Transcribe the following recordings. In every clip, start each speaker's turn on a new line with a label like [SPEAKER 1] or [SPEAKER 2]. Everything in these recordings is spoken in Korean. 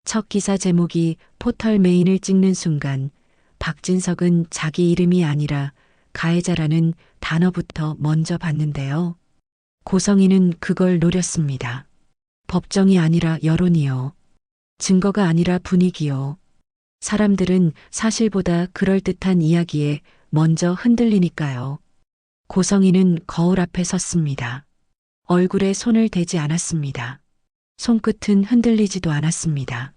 [SPEAKER 1] 첫 기사 제목이 포털 메인을 찍는 순간 박진석은 자기 이름이 아니라 가해자라는 단어부터 먼저 봤는데요. 고성희는 그걸 노렸습니다. 법정이 아니라 여론이요. 증거가 아니라 분위기요. 사람들은 사실보다 그럴듯한 이야기에 먼저 흔들리니까요. 고성희는 거울 앞에 섰습니다. 얼굴에 손을 대지 않았습니다. 손끝은 흔들리지도 않았습니다.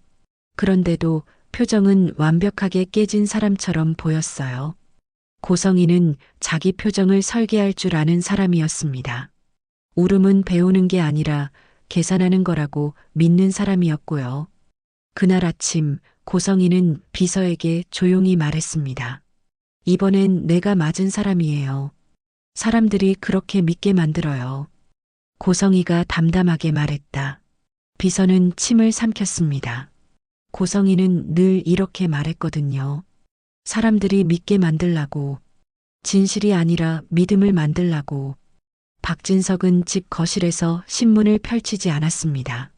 [SPEAKER 1] 그런데도 표정은 완벽하게 깨진 사람처럼 보였어요. 고성희는 자기 표정을 설계할 줄 아는 사람이었습니다. 울음은 배우는 게 아니라 계산하는 거라고 믿는 사람이었고요. 그날 아침 고성희는 비서에게 조용히 말했습니다. 이번엔 내가 맞은 사람이에요. 사람들이 그렇게 믿게 만들어요. 고성희가 담담하게 말했다. 비서는 침을 삼켰습니다. 고성희는 늘 이렇게 말했거든요. 사람들이 믿게 만들라고, 진실이 아니라 믿음을 만들라고. 박진석은 집 거실에서 신문을 펼치지 않았습니다.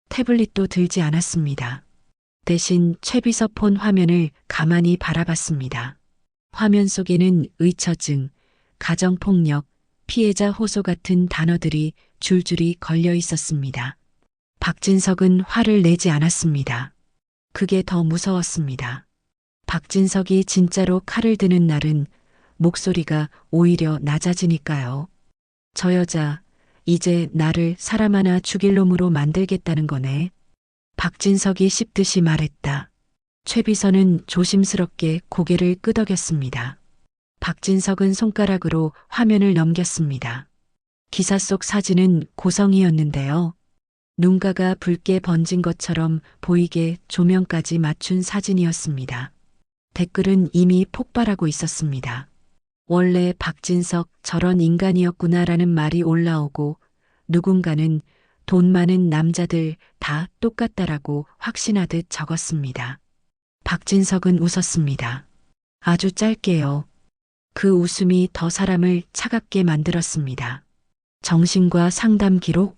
[SPEAKER 1] 태블릿도 들지 않았습니다. 대신 최비서 폰 화면을 가만히 바라봤습니다. 화면 속에는 의처증, 가정폭력, 피해자 호소 같은 단어들이 줄줄이 걸려 있었습니다. 박진석은 화를 내지 않았습니다. 그게 더 무서웠습니다. 박진석이 진짜로 칼을 드는 날은 목소리가 오히려 낮아지니까요. 저 여자, 이제 나를 사람 하나 죽일 놈으로 만들겠다는 거네. 박진석이 씹듯이 말했다. 최비서는 조심스럽게 고개를 끄덕였습니다. 박진석은 손가락으로 화면을 넘겼습니다. 기사 속 사진은 고성희였는데요. 눈가가 붉게 번진 것처럼 보이게 조명까지 맞춘 사진이었습니다. 댓글은 이미 폭발하고 있었습니다. 원래 박진석 저런 인간이었구나라는 말이 올라오고 누군가는 돈 많은 남자들 다 똑같다라고 확신하듯 적었습니다. 박진석은 웃었습니다. 아주 짧게요. 그 웃음이 더 사람을 차갑게 만들었습니다. 정신과 상담 기록?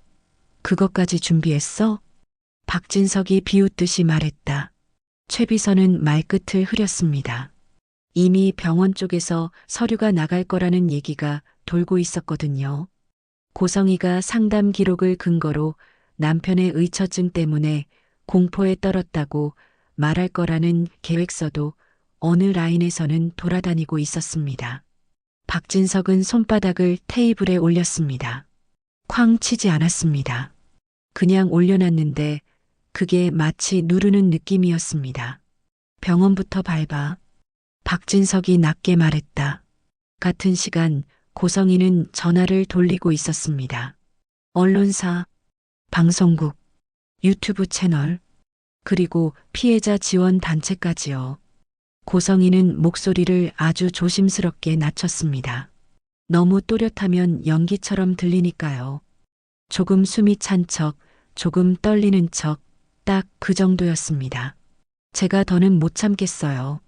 [SPEAKER 1] 그것까지 준비했어? 박진석이 비웃듯이 말했다. 최비서는 말끝을 흐렸습니다. 이미 병원 쪽에서 서류가 나갈 거라는 얘기가 돌고 있었거든요. 고성희가 상담 기록을 근거로 남편의 의처증 때문에 공포에 떨었다고 말할 거라는 계획서도 어느 라인에서는 돌아다니고 있었습니다. 박진석은 손바닥을 테이블에 올렸습니다. 쾅 치지 않았습니다. 그냥 올려놨는데 그게 마치 누르는 느낌이었습니다. 병원부터 밟아. 박진석이 낮게 말했다. 같은 시간 고성희는 전화를 돌리고 있었습니다. 언론사, 방송국, 유튜브 채널, 그리고 피해자 지원 단체까지요. 고성희는 목소리를 아주 조심스럽게 낮췄습니다. 너무 또렷하면 연기처럼 들리니까요. 조금 숨이 찬 척, 조금 떨리는 척, 딱 그 정도였습니다. 제가 더는 못 참겠어요.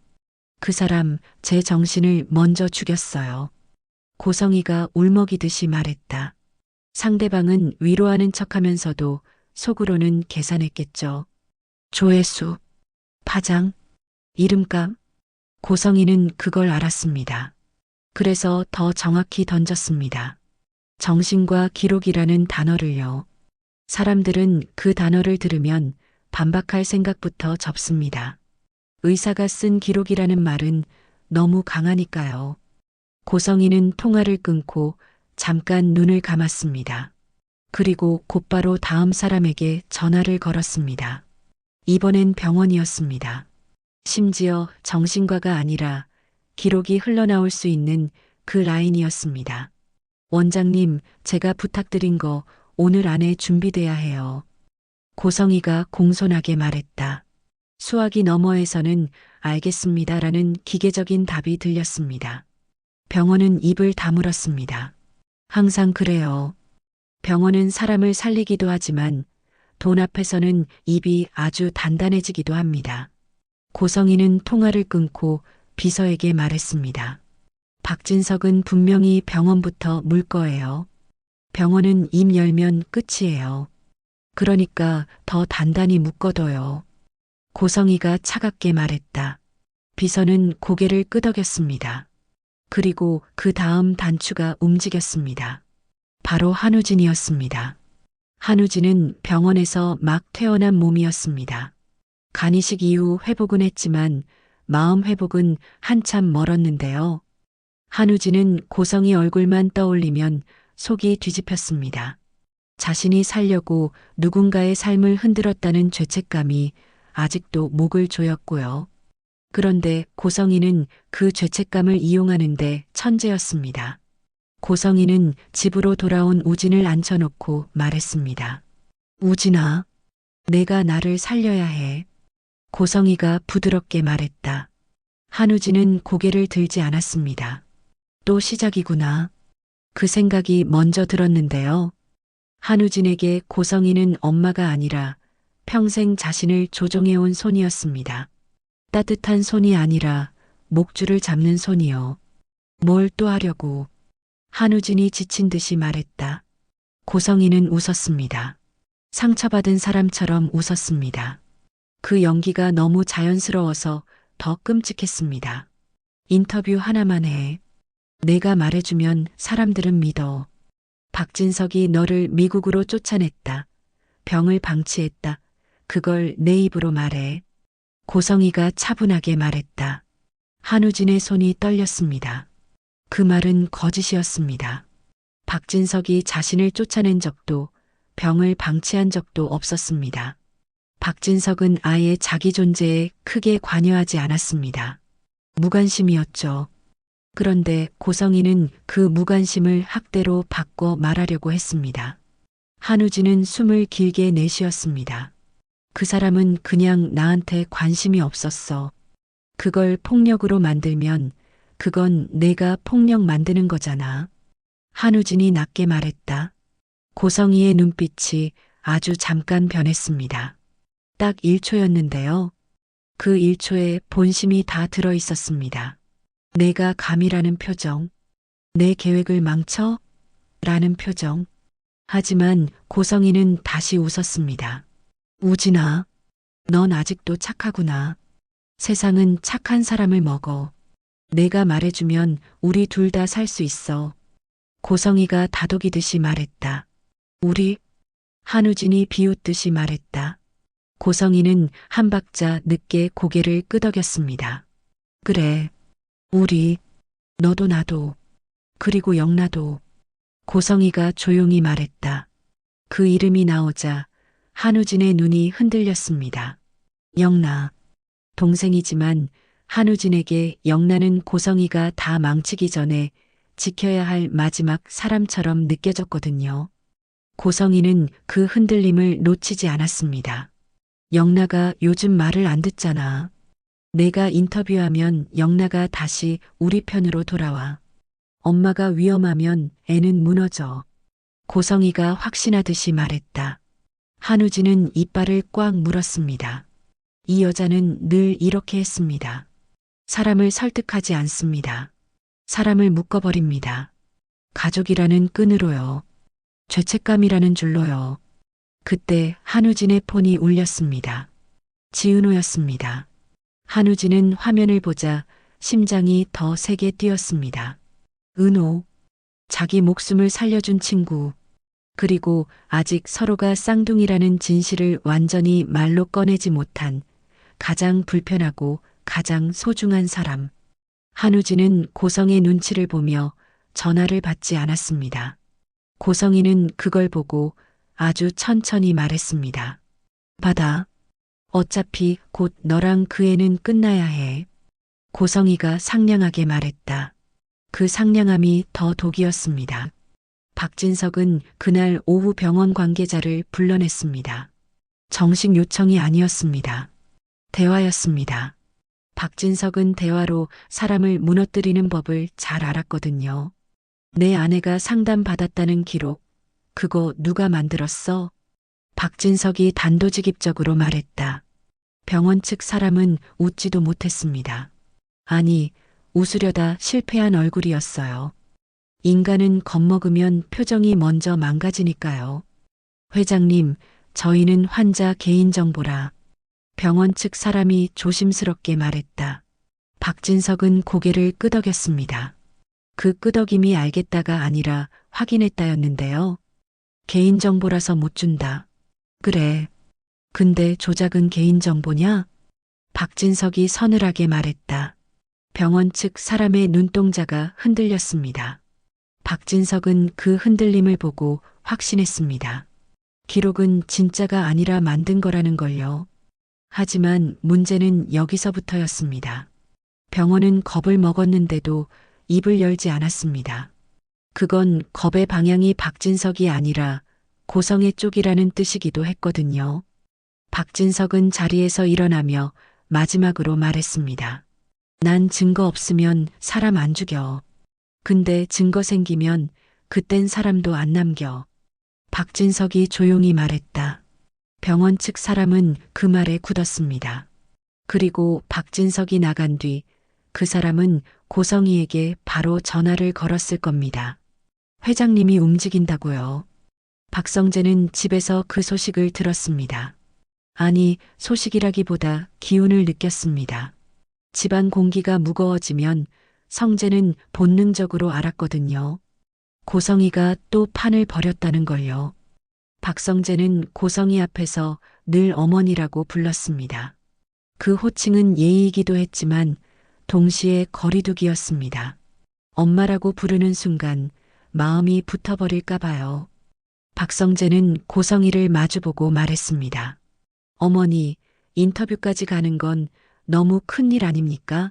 [SPEAKER 1] 그 사람 제 정신을 먼저 죽였어요. 고성희가 울먹이듯이 말했다. 상대방은 위로하는 척하면서도 속으로는 계산했겠죠. 조회수, 파장, 이름값. 고성희는 그걸 알았습니다. 그래서 더 정확히 던졌습니다. 정신과 기록이라는 단어를요. 사람들은 그 단어를 들으면 반박할 생각부터 접습니다. 의사가 쓴 기록이라는 말은 너무 강하니까요. 고성희는 통화를 끊고 잠깐 눈을 감았습니다. 그리고 곧바로 다음 사람에게 전화를 걸었습니다. 이번엔 병원이었습니다. 심지어 정신과가 아니라 기록이 흘러나올 수 있는 그 라인이었습니다. 원장님, 제가 부탁드린 거 오늘 안에 준비돼야 해요. 고성희가 공손하게 말했다. 수화기 너머에서는 알겠습니다라는 기계적인 답이 들렸습니다. 병원은 입을 다물었습니다. 항상 그래요. 병원은 사람을 살리기도 하지만 돈 앞에서는 입이 아주 단단해지기도 합니다. 고성희는 통화를 끊고 비서에게 말했습니다. 박진석은 분명히 병원부터 물 거예요. 병원은 입 열면 끝이에요. 그러니까 더 단단히 묶어둬요. 고성이가 차갑게 말했다. 비서는 고개를 끄덕였습니다. 그리고 그 다음 단추가 움직였습니다. 바로 한우진이었습니다. 한우진은 병원에서 막 퇴원한 몸이었습니다. 간이식 이후 회복은 했지만 마음 회복은 한참 멀었는데요. 한우진은 고성이 얼굴만 떠올리면 속이 뒤집혔습니다. 자신이 살려고 누군가의 삶을 흔들었다는 죄책감이 아직도 목을 조였고요. 그런데 고성이는 그 죄책감을 이용하는데 천재였습니다. 고성이는 집으로 돌아온 우진을 앉혀놓고 말했습니다. 우진아, 내가 나를 살려야 해. 고성이가 부드럽게 말했다. 한우진은 고개를 들지 않았습니다. 또 시작이구나. 그 생각이 먼저 들었는데요. 한우진에게 고성이는 엄마가 아니라 평생 자신을 조종해온 손이었습니다. 따뜻한 손이 아니라 목줄을 잡는 손이요. 뭘 또 하려고. 한우진이 지친 듯이 말했다. 고성이는 웃었습니다. 상처받은 사람처럼 웃었습니다. 그 연기가 너무 자연스러워서 더 끔찍했습니다. 인터뷰 하나만 해. 내가 말해주면 사람들은 믿어. 박진석이 너를 미국으로 쫓아냈다. 병을 방치했다. 그걸 내 입으로 말해. 고성이가 차분하게 말했다. 한우진의 손이 떨렸습니다. 그 말은 거짓이었습니다. 박진석이 자신을 쫓아낸 적도 병을 방치한 적도 없었습니다. 박진석은 아예 자기 존재에 크게 관여하지 않았습니다. 무관심이었죠. 그런데 고성이는 그 무관심을 학대로 바꿔 말하려고 했습니다. 한우진은 숨을 길게 내쉬었습니다. 그 사람은 그냥 나한테 관심이 없었어. 그걸 폭력으로 만들면 그건 내가 폭력 만드는 거잖아. 한우진이 낮게 말했다. 고성이의 눈빛이 아주 잠깐 변했습니다. 딱 1초였는데요. 그 1초에 본심이 다 들어 있었습니다. 내가 감이라는 표정, 내 계획을 망쳐? 라는 표정. 하지만 고성이는 다시 웃었습니다. 우진아, 넌 아직도 착하구나. 세상은 착한 사람을 먹어. 내가 말해주면 우리 둘 다 살 수 있어. 고성이가 다독이듯이 말했다. 우리? 한우진이 비웃듯이 말했다. 고성이는 한 박자 늦게 고개를 끄덕였습니다. 그래. 우리. 너도 나도. 그리고 영나도. 고성이가 조용히 말했다. 그 이름이 나오자 한우진의 눈이 흔들렸습니다. 영나. 동생이지만 한우진에게 영나는 고성이가 다 망치기 전에 지켜야 할 마지막 사람처럼 느껴졌거든요. 고성이는 그 흔들림을 놓치지 않았습니다. 영나가 요즘 말을 안 듣잖아. 내가 인터뷰하면 영나가 다시 우리 편으로 돌아와. 엄마가 위험하면 애는 무너져. 고성이가 확신하듯이 말했다. 한우진은 이빨을 꽉 물었습니다. 이 여자는 늘 이렇게 했습니다. 사람을 설득하지 않습니다. 사람을 묶어버립니다. 가족이라는 끈으로요. 죄책감이라는 줄로요. 그때 한우진의 폰이 울렸습니다. 지은호였습니다. 한우진은 화면을 보자 심장이 더 세게 뛰었습니다. 은호, 자기 목숨을 살려준 친구, 그리고 아직 서로가 쌍둥이라는 진실을 완전히 말로 꺼내지 못한 가장 불편하고 가장 소중한 사람. 한우진은 고성의 눈치를 보며 전화를 받지 않았습니다. 고성이는 그걸 보고 아주 천천히 말했습니다. 받아. 어차피 곧 너랑 그 애는 끝나야 해. 고성이가 상냥하게 말했다. 그 상냥함이 더 독이었습니다. 박진석은 그날 오후 병원 관계자를 불러냈습니다. 정식 요청이 아니었습니다. 대화였습니다. 박진석은 대화로 사람을 무너뜨리는 법을 잘 알았거든요. 내 아내가 상담받았다는 기록, 그거 누가 만들었어? 박진석이 단도직입적으로 말했다. 병원 측 사람은 웃지도 못했습니다. 아니, 웃으려다 실패한 얼굴이었어요. 인간은 겁먹으면 표정이 먼저 망가지니까요. 회장님, 저희는 환자 개인정보라. 병원 측 사람이 조심스럽게 말했다. 박진석은 고개를 끄덕였습니다. 그 끄덕임이 알겠다가 아니라 확인했다였는데요. 개인정보라서 못 준다. 그래. 근데 조작은 개인정보냐? 박진석이 서늘하게 말했다. 병원 측 사람의 눈동자가 흔들렸습니다. 박진석은 그 흔들림을 보고 확신했습니다. 기록은 진짜가 아니라 만든 거라는 걸요. 하지만 문제는 여기서부터였습니다. 병원은 겁을 먹었는데도 입을 열지 않았습니다. 그건 겁의 방향이 박진석이 아니라 고성의 쪽이라는 뜻이기도 했거든요. 박진석은 자리에서 일어나며 마지막으로 말했습니다. 난 증거 없으면 사람 안 죽여. 근데 증거 생기면 그땐 사람도 안 남겨. 박진석이 조용히 말했다. 병원 측 사람은 그 말에 굳었습니다. 그리고 박진석이 나간 뒤 그 사람은 고성이에게 바로 전화를 걸었을 겁니다. 회장님이 움직인다고요. 박성재는 집에서 그 소식을 들었습니다. 아니, 소식이라기보다 기운을 느꼈습니다. 집안 공기가 무거워지면 성재는 본능적으로 알았거든요. 고성이가 또 판을 벌였다는 걸요. 박성재는 고성이 앞에서 늘 어머니라고 불렀습니다. 그 호칭은 예의이기도 했지만 동시에 거리두기였습니다. 엄마라고 부르는 순간 마음이 붙어버릴까 봐요. 박성재는 고성이를 마주보고 말했습니다. 어머니, 인터뷰까지 가는 건 너무 큰일 아닙니까?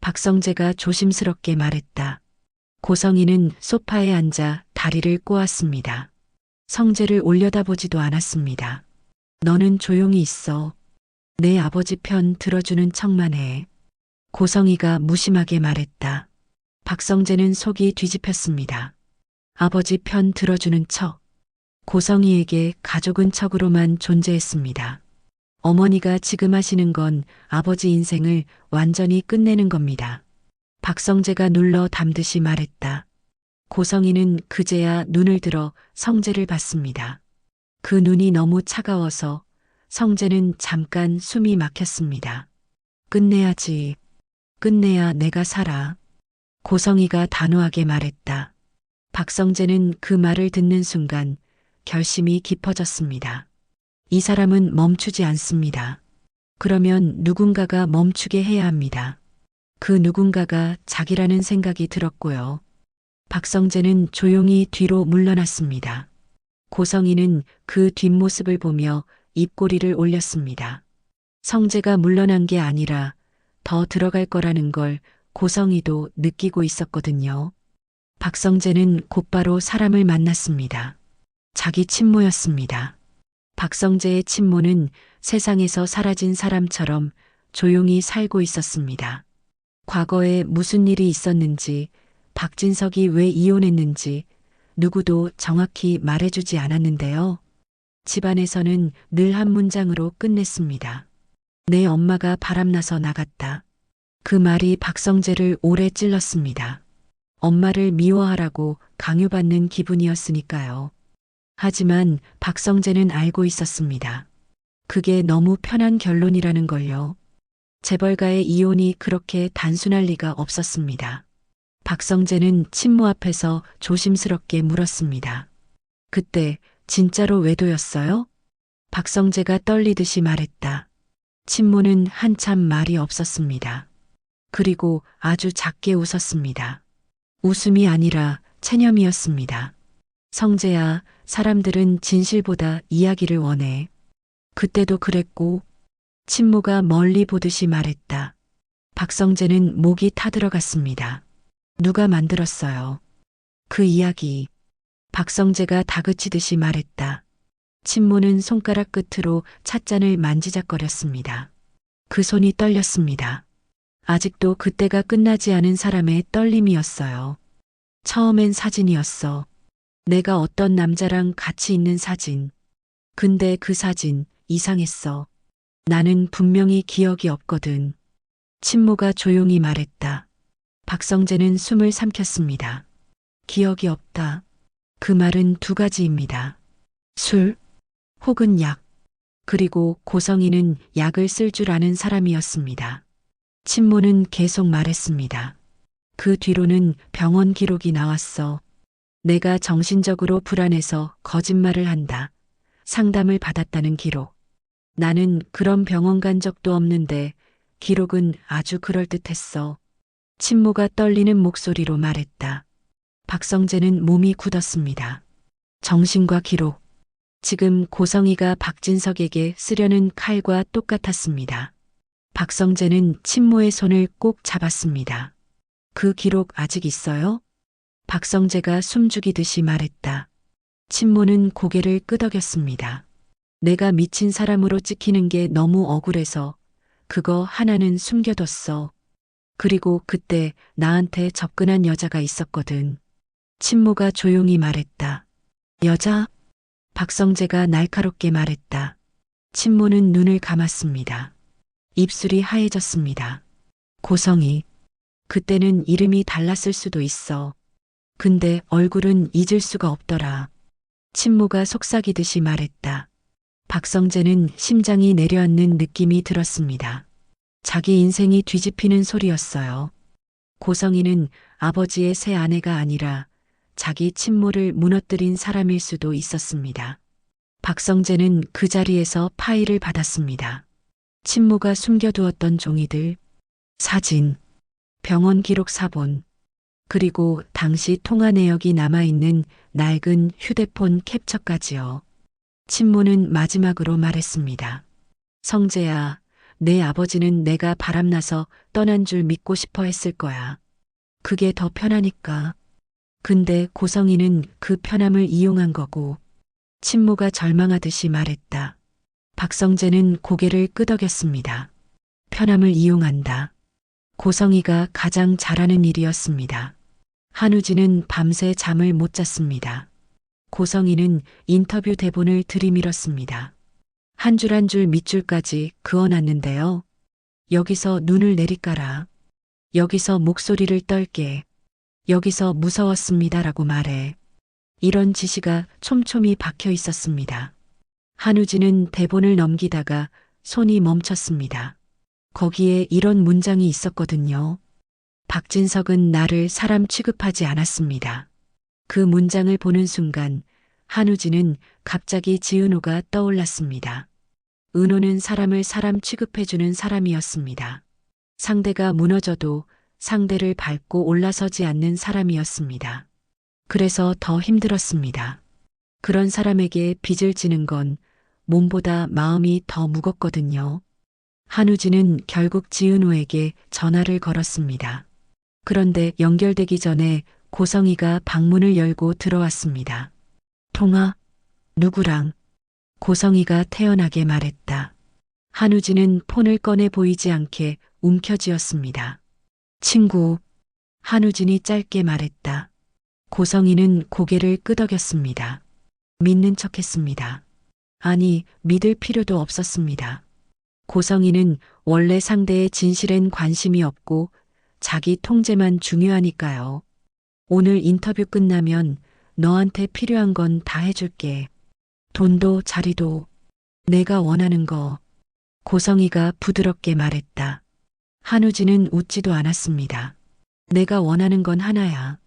[SPEAKER 1] 박성재가 조심스럽게 말했다. 고성이는 소파에 앉아 다리를 꼬았습니다. 성재를 올려다보지도 않았습니다. 너는 조용히 있어. 내 아버지 편 들어주는 척만 해. 고성이가 무심하게 말했다. 박성재는 속이 뒤집혔습니다. 아버지 편 들어주는 척. 고성이에게 가족은 척으로만 존재했습니다. 어머니가 지금 하시는 건 아버지 인생을 완전히 끝내는 겁니다. 박성재가 눌러 담듯이 말했다. 고성이는 그제야 눈을 들어 성재를 봤습니다. 그 눈이 너무 차가워서 성재는 잠깐 숨이 막혔습니다. 끝내야지. 끝내야 내가 살아. 고성이가 단호하게 말했다. 박성재는 그 말을 듣는 순간 결심이 깊어졌습니다. 이 사람은 멈추지 않습니다. 그러면 누군가가 멈추게 해야 합니다. 그 누군가가 자기라는 생각이 들었고요. 박성재는 조용히 뒤로 물러났습니다. 고성이는 그 뒷모습을 보며 입꼬리를 올렸습니다. 성재가 물러난 게 아니라 더 들어갈 거라는 걸 고성이도 느끼고 있었거든요. 박성재는 곧바로 사람을 만났습니다. 자기 친모였습니다. 박성재의 친모는 세상에서 사라진 사람처럼 조용히 살고 있었습니다. 과거에 무슨 일이 있었는지, 박진석이 왜 이혼했는지 누구도 정확히 말해주지 않았는데요. 집안에서는 늘 한 문장으로 끝냈습니다. 내 엄마가 바람나서 나갔다. 그 말이 박성재를 오래 찔렀습니다. 엄마를 미워하라고 강요받는 기분이었으니까요. 하지만 박성재는 알고 있었습니다. 그게 너무 편한 결론이라는 걸요. 재벌가의 이혼이 그렇게 단순할 리가 없었습니다. 박성재는 친모 앞에서 조심스럽게 물었습니다. 그때 진짜로 외도였어요? 박성재가 떨리듯이 말했다. 친모는 한참 말이 없었습니다. 그리고 아주 작게 웃었습니다. 웃음이 아니라 체념이었습니다. 성재야, 사람들은 진실보다 이야기를 원해. 그때도 그랬고. 친모가 멀리 보듯이 말했다. 박성재는 목이 타들어갔습니다. 누가 만들었어요? 그 이야기. 박성재가 다그치듯이 말했다. 친모는 손가락 끝으로 찻잔을 만지작거렸습니다. 그 손이 떨렸습니다. 아직도 그때가 끝나지 않은 사람의 떨림이었어요. 처음엔 사진이었어. 내가 어떤 남자랑 같이 있는 사진. 근데 그 사진 이상했어. 나는 분명히 기억이 없거든. 친모가 조용히 말했다. 박성재는 숨을 삼켰습니다. 기억이 없다. 그 말은 두 가지입니다. 술 혹은 약. 그리고 고성이는 약을 쓸 줄 아는 사람이었습니다. 친모는 계속 말했습니다. 그 뒤로는 병원 기록이 나왔어. 내가 정신적으로 불안해서 거짓말을 한다. 상담을 받았다는 기록. 나는 그런 병원 간 적도 없는데 기록은 아주 그럴듯했어. 친모가 떨리는 목소리로 말했다. 박성재는 몸이 굳었습니다. 정신과 기록. 지금 고성이가 박진석에게 쓰려는 칼과 똑같았습니다. 박성재는 친모의 손을 꼭 잡았습니다. 그 기록 아직 있어요? 박성재가 숨죽이듯이 말했다. 친모는 고개를 끄덕였습니다. 내가 미친 사람으로 찍히는 게 너무 억울해서 그거 하나는 숨겨뒀어. 그리고 그때 나한테 접근한 여자가 있었거든. 친모가 조용히 말했다. 여자? 박성재가 날카롭게 말했다. 친모는 눈을 감았습니다. 입술이 하얘졌습니다. 고성이. 그때는 이름이 달랐을 수도 있어. 근데 얼굴은 잊을 수가 없더라. 친모가 속삭이듯이 말했다. 박성재는 심장이 내려앉는 느낌이 들었습니다. 자기 인생이 뒤집히는 소리였어요. 고성이는 아버지의 새 아내가 아니라 자기 친모를 무너뜨린 사람일 수도 있었습니다. 박성재는 그 자리에서 파일을 받았습니다. 친모가 숨겨두었던 종이들, 사진, 병원 기록 사본, 그리고 당시 통화 내역이 남아있는 낡은 휴대폰 캡처까지요. 친모는 마지막으로 말했습니다. 성재야, 내 아버지는 내가 바람나서 떠난 줄 믿고 싶어 했을 거야. 그게 더 편하니까. 근데 고성이는 그 편함을 이용한 거고. 친모가 절망하듯이 말했다. 박성재는 고개를 끄덕였습니다. 편함을 이용한다. 고성이가 가장 잘하는 일이었습니다. 한우진은 밤새 잠을 못 잤습니다. 고성이는 인터뷰 대본을 들이밀었습니다. 한 줄 한 줄 밑줄까지 그어놨는데요. 여기서 눈을 내리까라. 여기서 목소리를 떨게. 여기서 무서웠습니다라고 말해. 이런 지시가 촘촘히 박혀 있었습니다. 한우진은 대본을 넘기다가 손이 멈췄습니다. 거기에 이런 문장이 있었거든요. 박진석은 나를 사람 취급하지 않았습니다. 그 문장을 보는 순간 한우진은 갑자기 지은호가 떠올랐습니다. 은호는 사람을 사람 취급해주는 사람이었습니다. 상대가 무너져도 상대를 밟고 올라서지 않는 사람이었습니다. 그래서 더 힘들었습니다. 그런 사람에게 빚을 지는 건 몸보다 마음이 더 무겁거든요. 한우진은 결국 지은호에게 전화를 걸었습니다. 그런데 연결되기 전에 고성이가 방문을 열고 들어왔습니다. 통화? 누구랑? 고성이가 태연하게 말했다. 한우진은 폰을 꺼내 보이지 않게 움켜쥐었습니다. 친구. 한우진이 짧게 말했다. 고성이는 고개를 끄덕였습니다. 믿는 척했습니다. 아니, 믿을 필요도 없었습니다. 고성이는 원래 상대의 진실엔 관심이 없고 자기 통제만 중요하니까요. 오늘 인터뷰 끝나면 너한테 필요한 건 다 해줄게. 돈도 자리도 내가 원하는 거. 고성이가 부드럽게 말했다. 한우진은 웃지도 않았습니다. 내가 원하는 건 하나야.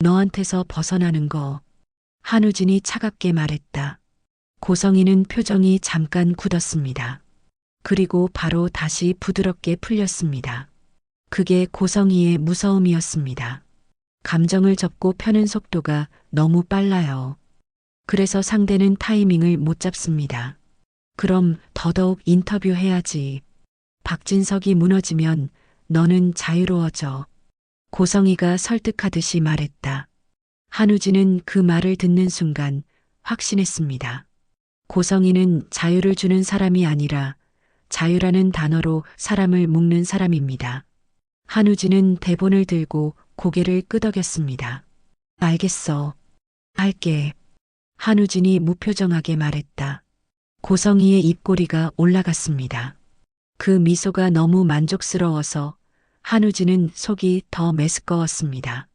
[SPEAKER 1] 너한테서 벗어나는 거. 한우진이 차갑게 말했다. 고성이는 표정이 잠깐 굳었습니다. 그리고 바로 다시 부드럽게 풀렸습니다. 그게 고성이의 무서움이었습니다. 감정을 접고 펴는 속도가 너무 빨라요. 그래서 상대는 타이밍을 못 잡습니다. 그럼 더더욱 인터뷰해야지. 박진석이 무너지면 너는 자유로워져. 고성이가 설득하듯이 말했다. 한우진은 그 말을 듣는 순간 확신했습니다. 고성이는 자유를 주는 사람이 아니라 자유라는 단어로 사람을 묶는 사람입니다. 한우진은 대본을 들고 고개를 끄덕였습니다. 알겠어. 할게. 한우진이 무표정하게 말했다. 고성이의 입꼬리가 올라갔습니다. 그 미소가 너무 만족스러워서 한우진은 속이 더 메스꺼웠습니다.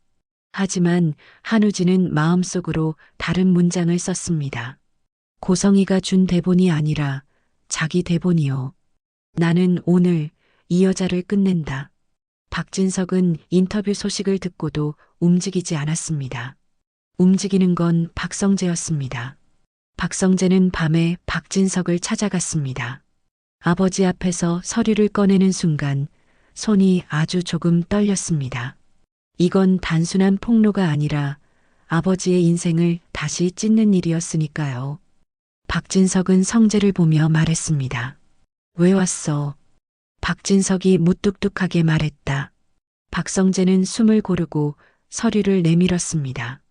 [SPEAKER 1] 하지만 한우진은 마음속으로 다른 문장을 썼습니다. 고성이가 준 대본이 아니라 자기 대본이요. 나는 오늘 이 여자를 끝낸다. 박진석은 인터뷰 소식을 듣고도 움직이지 않았습니다. 움직이는 건 박성재였습니다. 박성재는 밤에 박진석을 찾아갔습니다. 아버지 앞에서 서류를 꺼내는 순간 손이 아주 조금 떨렸습니다. 이건 단순한 폭로가 아니라 아버지의 인생을 다시 찢는 일이었으니까요. 박진석은 성재를 보며 말했습니다. 왜 왔어? 박진석이 무뚝뚝하게 말했다. 박성재는 숨을 고르고 서류를 내밀었습니다.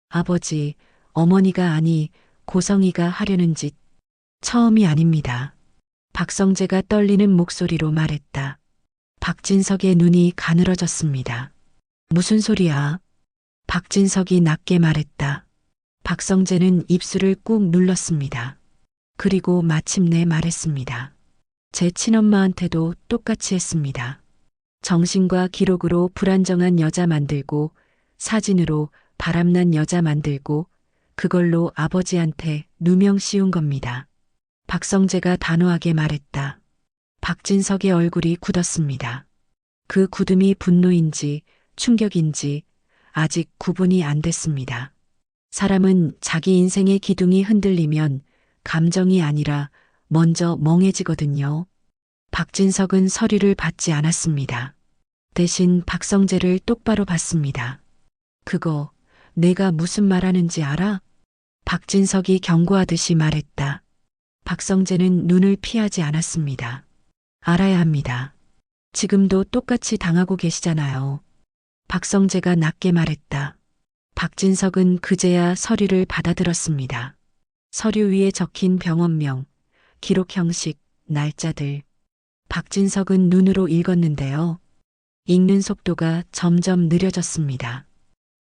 [SPEAKER 1] 아버지, 어머니가 아니 고성이가 하려는 짓 처음이 아닙니다. 박성재가 떨리는 목소리로 말했다. 박진석의 눈이 가늘어졌습니다. 무슨 소리야? 박진석이 낮게 말했다. 박성재는 입술을 꾹 눌렀습니다. 그리고 마침내 말했습니다. 제 친엄마한테도 똑같이 했습니다. 정신과 기록으로 불안정한 여자 만들고 사진으로 바람난 여자 만들고 그걸로 아버지한테 누명 씌운 겁니다. 박성재가 단호하게 말했다. 박진석의 얼굴이 굳었습니다. 그 굳음이 분노인지 충격인지 아직 구분이 안 됐습니다. 사람은 자기 인생의 기둥이 흔들리면 감정이 아니라 먼저 멍해지거든요. 박진석은 서류를 받지 않았습니다. 대신 박성재를 똑바로 봤습니다. 그거 내가 무슨 말하는지 알아? 박진석이 경고하듯이 말했다. 박성재는 눈을 피하지 않았습니다. 알아야 합니다. 지금도 똑같이 당하고 계시잖아요. 박성재가 낮게 말했다. 박진석은 그제야 서류를 받아들었습니다. 서류 위에 적힌 병원명, 기록 형식, 날짜들. 박진석은 눈으로 읽었는데요. 읽는 속도가 점점 느려졌습니다.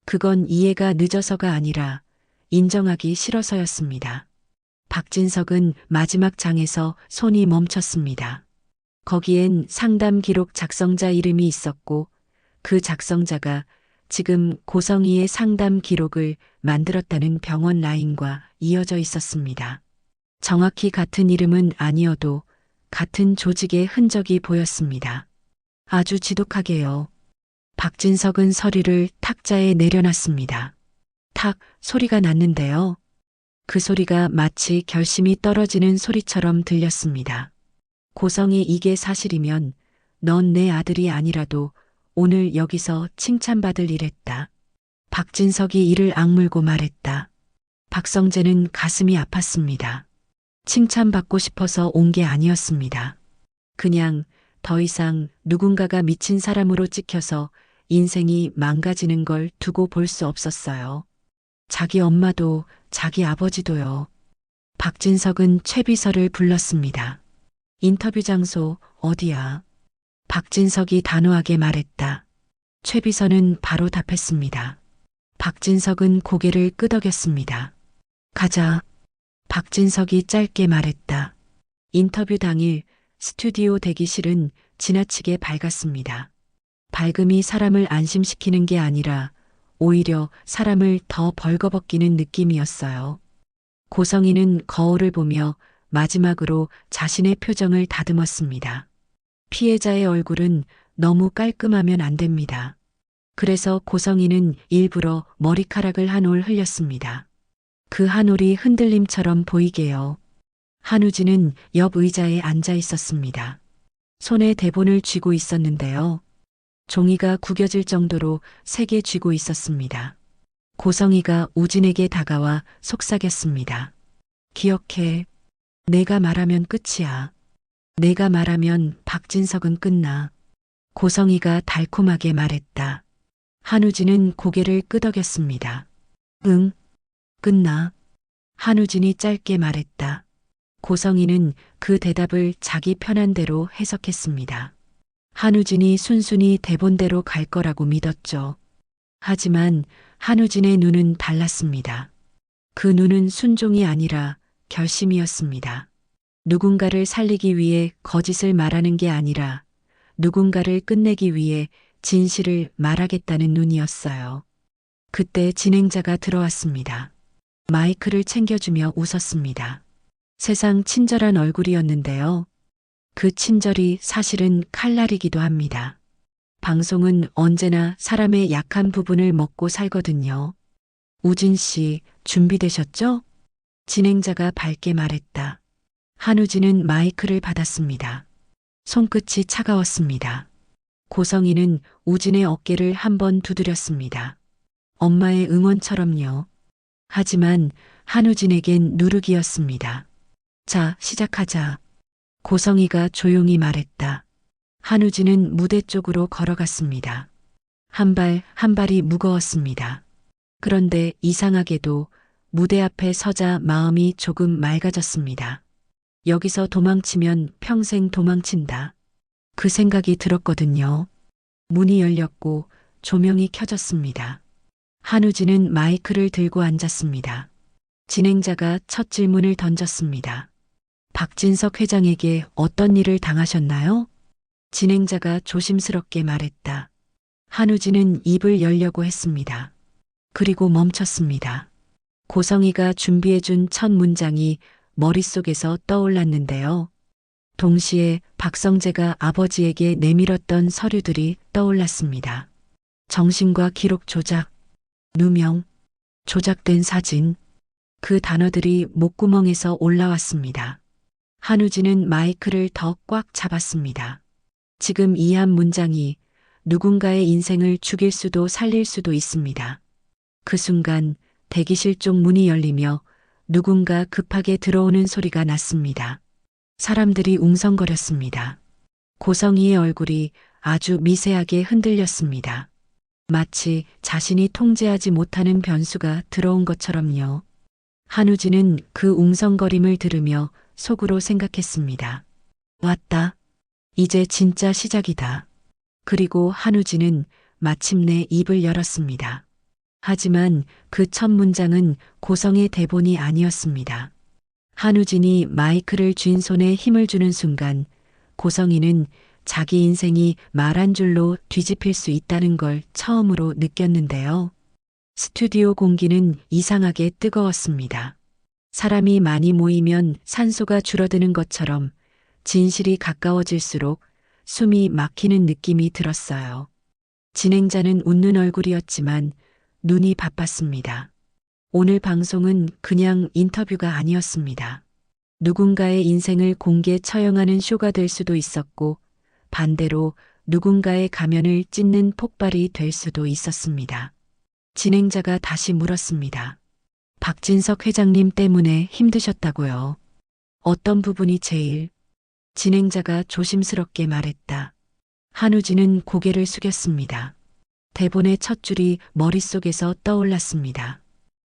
[SPEAKER 1] 그건 이해가 늦어서가 아니라 인정하기 싫어서였습니다. 박진석은 마지막 장에서 손이 멈췄습니다. 거기엔 상담 기록 작성자 이름이 있었고 그 작성자가 지금 고성희의 상담 기록을 만들었다는 병원 라인과 이어져 있었습니다. 정확히 같은 이름은 아니어도 같은 조직의 흔적이 보였습니다. 아주 지독하게요. 박진석은 서류를 탁자에 내려놨습니다. 탁 소리가 났는데요. 그 소리가 마치 결심이 떨어지는 소리처럼 들렸습니다. 고성이 이게 사실이면 넌 내 아들이 아니라도 오늘 여기서 칭찬받을 일했다. 박진석이 이를 악물고 말했다. 박성재는 가슴이 아팠습니다. 칭찬받고 싶어서 온 게 아니었습니다. 그냥 더 이상 누군가가 미친 사람으로 찍혀서 인생이 망가지는 걸 두고 볼 수 없었어요. 자기 엄마도 자기 아버지도요. 박진석은 최비서를 불렀습니다. 인터뷰 장소 어디야? 박진석이 단호하게 말했다. 최비서는 바로 답했습니다. 박진석은 고개를 끄덕였습니다. 가자. 박진석이 짧게 말했다. 인터뷰 당일 스튜디오 대기실은 지나치게 밝았습니다. 밝음이 사람을 안심시키는 게 아니라 오히려 사람을 더 벌거벗기는 느낌이었어요. 고성희는 거울을 보며 마지막으로 자신의 표정을 다듬었습니다. 피해자의 얼굴은 너무 깔끔하면 안 됩니다. 그래서 고성희는 일부러 머리카락을 한 올 흘렸습니다. 그 한 올이 흔들림처럼 보이게요. 한우진은 옆 의자에 앉아 있었습니다. 손에 대본을 쥐고 있었는데요. 종이가 구겨질 정도로 세게 쥐고 있었습니다. 고성희가 우진에게 다가와 속삭였습니다. 기억해. 내가 말하면 끝이야. 내가 말하면 박진석은 끝나. 고성희가 달콤하게 말했다. 한우진은 고개를 끄덕였습니다. 응, 끝나. 한우진이 짧게 말했다. 고성희는 그 대답을 자기 편한 대로 해석했습니다. 한우진이 순순히 대본대로 갈 거라고 믿었죠. 하지만 한우진의 눈은 달랐습니다. 그 눈은 순종이 아니라 결심이었습니다. 누군가를 살리기 위해 거짓을 말하는 게 아니라 누군가를 끝내기 위해 진실을 말하겠다는 눈이었어요. 그때 진행자가 들어왔습니다. 마이크를 챙겨주며 웃었습니다. 세상 친절한 얼굴이었는데요. 그 친절이 사실은 칼날이기도 합니다. 방송은 언제나 사람의 약한 부분을 먹고 살거든요. 우진 씨, 준비되셨죠? 진행자가 밝게 말했다. 한우진은 마이크를 받았습니다. 손끝이 차가웠습니다. 고성이는 우진의 어깨를 한번 두드렸습니다. 엄마의 응원처럼요. 하지만 한우진에겐 누르기였습니다. 자, 시작하자. 고성이가 조용히 말했다. 한우진은 무대 쪽으로 걸어갔습니다. 한 발 한 발이 무거웠습니다. 그런데 이상하게도 무대 앞에 서자 마음이 조금 맑아졌습니다. 여기서 도망치면 평생 도망친다. 그 생각이 들었거든요. 문이 열렸고 조명이 켜졌습니다. 한우진은 마이크를 들고 앉았습니다. 진행자가 첫 질문을 던졌습니다. 박진석 회장에게 어떤 일을 당하셨나요? 진행자가 조심스럽게 말했다. 한우진은 입을 열려고 했습니다. 그리고 멈췄습니다. 고성이가 준비해준 첫 문장이 머릿속에서 떠올랐는데요. 동시에 박성재가 아버지에게 내밀었던 서류들이 떠올랐습니다. 정신과 기록 조작, 누명, 조작된 사진, 그 단어들이 목구멍에서 올라왔습니다. 한우진은 마이크를 더 꽉 잡았습니다. 지금 이 한 문장이 누군가의 인생을 죽일 수도 살릴 수도 있습니다. 그 순간 대기실 쪽 문이 열리며 누군가 급하게 들어오는 소리가 났습니다. 사람들이 웅성거렸습니다. 고성이의 얼굴이 아주 미세하게 흔들렸습니다. 마치 자신이 통제하지 못하는 변수가 들어온 것처럼요. 한우진은 그 웅성거림을 들으며 속으로 생각했습니다. 왔다. 이제 진짜 시작이다. 그리고 한우진은 마침내 입을 열었습니다. 하지만 그 첫 문장은 고성의 대본이 아니었습니다. 한우진이 마이크를 쥔 손에 힘을 주는 순간 고성이는 자기 인생이 말 한 줄로 뒤집힐 수 있다는 걸 처음으로 느꼈는데요. 스튜디오 공기는 이상하게 뜨거웠습니다. 사람이 많이 모이면 산소가 줄어드는 것처럼 진실이 가까워질수록 숨이 막히는 느낌이 들었어요. 진행자는 웃는 얼굴이었지만 눈이 바빴습니다. 오늘 방송은 그냥 인터뷰가 아니었습니다. 누군가의 인생을 공개 처형하는 쇼가 될 수도 있었고 반대로 누군가의 가면을 찢는 폭발이 될 수도 있었습니다. 진행자가 다시 물었습니다. 박진석 회장님 때문에 힘드셨다고요? 어떤 부분이 제일? 진행자가 조심스럽게 말했다. 한우진은 고개를 숙였습니다. 대본의 첫 줄이 머릿속에서 떠올랐습니다.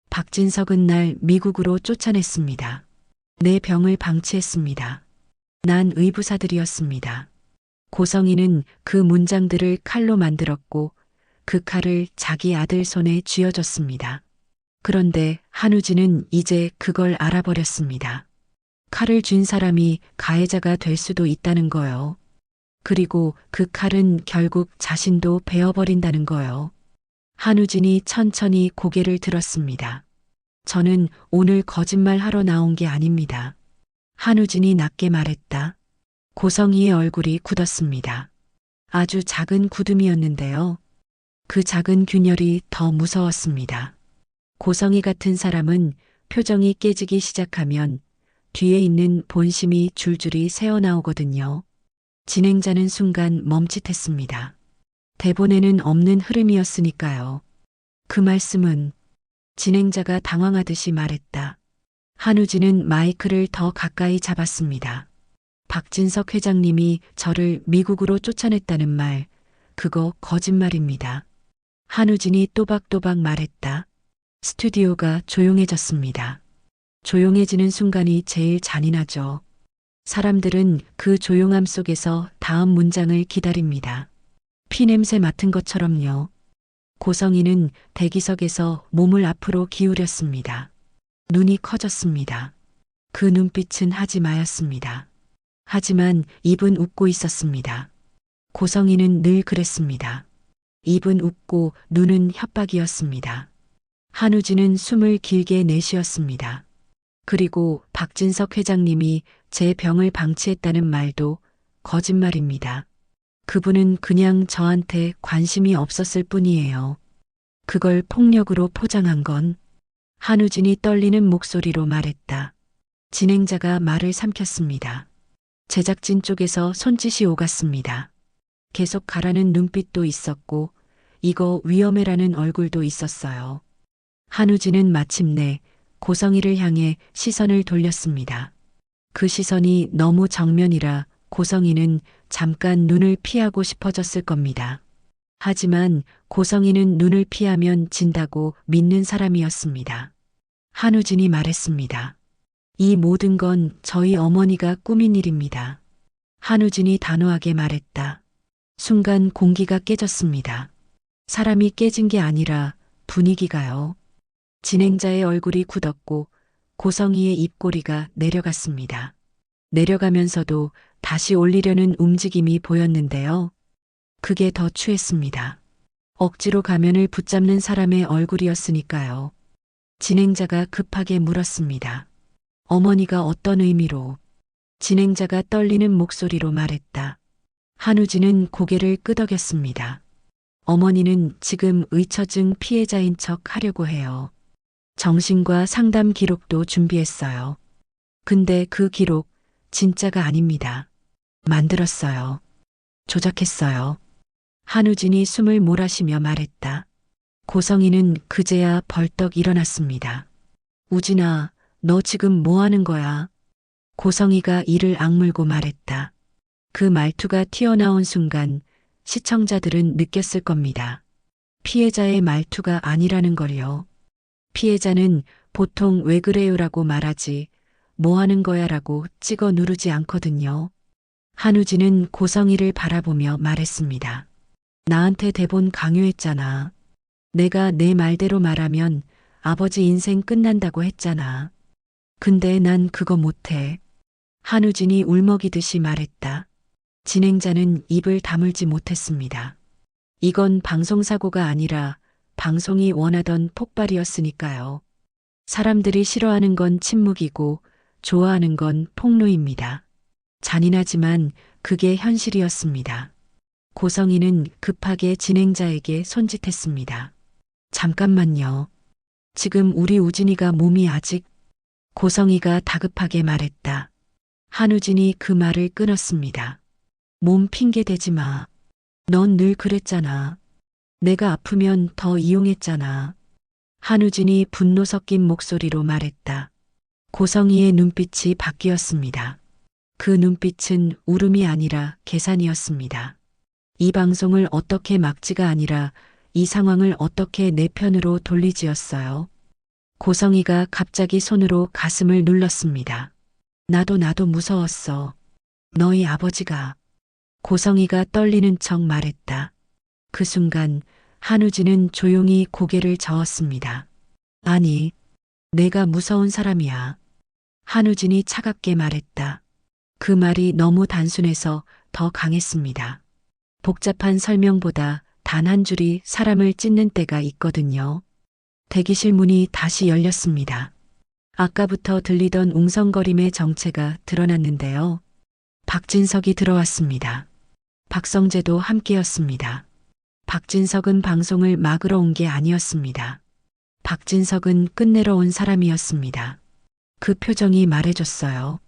[SPEAKER 1] 박진석은 날 미국으로 쫓아냈습니다. 내 병을 방치했습니다. 난 의부사들이었습니다. 고성이는 그 문장들을 칼로 만들었고 그 칼을 자기 아들 손에 쥐어줬습니다. 그런데 한우진은 이제 그걸 알아버렸습니다. 칼을 쥔 사람이 가해자가 될 수도 있다는 거요. 그리고 그 칼은 결국 자신도 베어버린다는 거요. 한우진이 천천히 고개를 들었습니다. 저는 오늘 거짓말하러 나온 게 아닙니다. 한우진이 낮게 말했다. 고성이의 얼굴이 굳었습니다. 아주 작은 굳음이었는데요. 그 작은 균열이 더 무서웠습니다. 고성이 같은 사람은 표정이 깨지기 시작하면 뒤에 있는 본심이 줄줄이 새어나오거든요. 진행자는 순간 멈칫했습니다. 대본에는 없는 흐름이었으니까요. 그 말씀은 진행자가 당황하듯이 말했다. 한우진은 마이크를 더 가까이 잡았습니다. 박진석 회장님이 저를 미국으로 쫓아냈다는 말, 그거 거짓말입니다. 한우진이 또박또박 말했다. 스튜디오가 조용해졌습니다. 조용해지는 순간이 제일 잔인하죠. 사람들은 그 조용함 속에서 다음 문장을 기다립니다. 피냄새 맡은 것처럼요. 고성이는 대기석에서 몸을 앞으로 기울였습니다. 눈이 커졌습니다. 그 눈빛은 하지 마였습니다. 하지만 입은 웃고 있었습니다. 고성이는 늘 그랬습니다. 입은 웃고 눈은 협박이었습니다. 한우진은 숨을 길게 내쉬었습니다. 그리고 박진석 회장님이 제 병을 방치했다는 말도 거짓말입니다. 그분은 그냥 저한테 관심이 없었을 뿐이에요. 그걸 폭력으로 포장한 건 한우진이 떨리는 목소리로 말했다. 진행자가 말을 삼켰습니다. 제작진 쪽에서 손짓이 오갔습니다. 계속 가라는 눈빛도 있었고 이거 위험해라는 얼굴도 있었어요. 한우진은 마침내 고성이를 향해 시선을 돌렸습니다. 그 시선이 너무 정면이라 고성이는 잠깐 눈을 피하고 싶어졌을 겁니다. 하지만 고성이는 눈을 피하면 진다고 믿는 사람이었습니다. 한우진이 말했습니다. 이 모든 건 저희 어머니가 꾸민 일입니다. 한우진이 단호하게 말했다. 순간 공기가 깨졌습니다. 사람이 깨진 게 아니라 분위기가요. 진행자의 얼굴이 굳었고 고성이의 입꼬리가 내려갔습니다. 내려가면서도 다시 올리려는 움직임이 보였는데요. 그게 더 추했습니다. 억지로 가면을 붙잡는 사람의 얼굴이었으니까요. 진행자가 급하게 물었습니다. 어머니가 어떤 의미로? 진행자가 떨리는 목소리로 말했다. 한우진은 고개를 끄덕였습니다. 어머니는 지금 의처증 피해자인 척 하려고 해요. 정신과 상담 기록도 준비했어요. 근데 그 기록 진짜가 아닙니다. 만들었어요. 조작했어요. 한우진이 숨을 몰아쉬며 말했다. 고성이는 그제야 벌떡 일어났습니다. 우진아, 너 지금 뭐 하는 거야? 고성이가 이를 악물고 말했다. 그 말투가 튀어나온 순간 시청자들은 느꼈을 겁니다. 피해자의 말투가 아니라는 걸요. 피해자는 보통 왜 그래요라고 말하지 뭐 하는 거야라고 찍어 누르지 않거든요. 한우진은 고성이를 바라보며 말했습니다. 나한테 대본 강요했잖아. 내가 내 말대로 말하면 아버지 인생 끝난다고 했잖아. 근데 난 그거 못해. 한우진이 울먹이듯이 말했다. 진행자는 입을 다물지 못했습니다. 이건 방송사고가 아니라 방송이 원하던 폭발이었으니까요. 사람들이 싫어하는 건 침묵이고 좋아하는 건 폭로입니다. 잔인하지만 그게 현실이었습니다. 고성이는 급하게 진행자에게 손짓했습니다. 잠깐만요. 지금 우리 우진이가 몸이 아직... 고성이가 다급하게 말했다. 한우진이 그 말을 끊었습니다. 몸 핑계 대지 마. 넌 늘 그랬잖아. 내가 아프면 더 이용했잖아. 한우진이 분노 섞인 목소리로 말했다. 고성이의 눈빛이 바뀌었습니다. 그 눈빛은 울음이 아니라 계산이었습니다. 이 방송을 어떻게 막지가 아니라 이 상황을 어떻게 내 편으로 돌리지였어요. 고성이가 갑자기 손으로 가슴을 눌렀습니다. 나도 무서웠어. 너희 아버지가. 고성이가 떨리는 척 말했다. 그 순간 한우진은 조용히 고개를 저었습니다. 아니, 내가 무서운 사람이야. 한우진이 차갑게 말했다. 그 말이 너무 단순해서 더 강했습니다. 복잡한 설명보다 단 한 줄이 사람을 찢는 때가 있거든요. 대기실 문이 다시 열렸습니다. 아까부터 들리던 웅성거림의 정체가 드러났는데요. 박진석이 들어왔습니다. 박성재도 함께였습니다. 박진석은 방송을 막으러 온 게 아니었습니다. 박진석은 끝내러 온 사람이었습니다. 그 표정이 말해줬어요.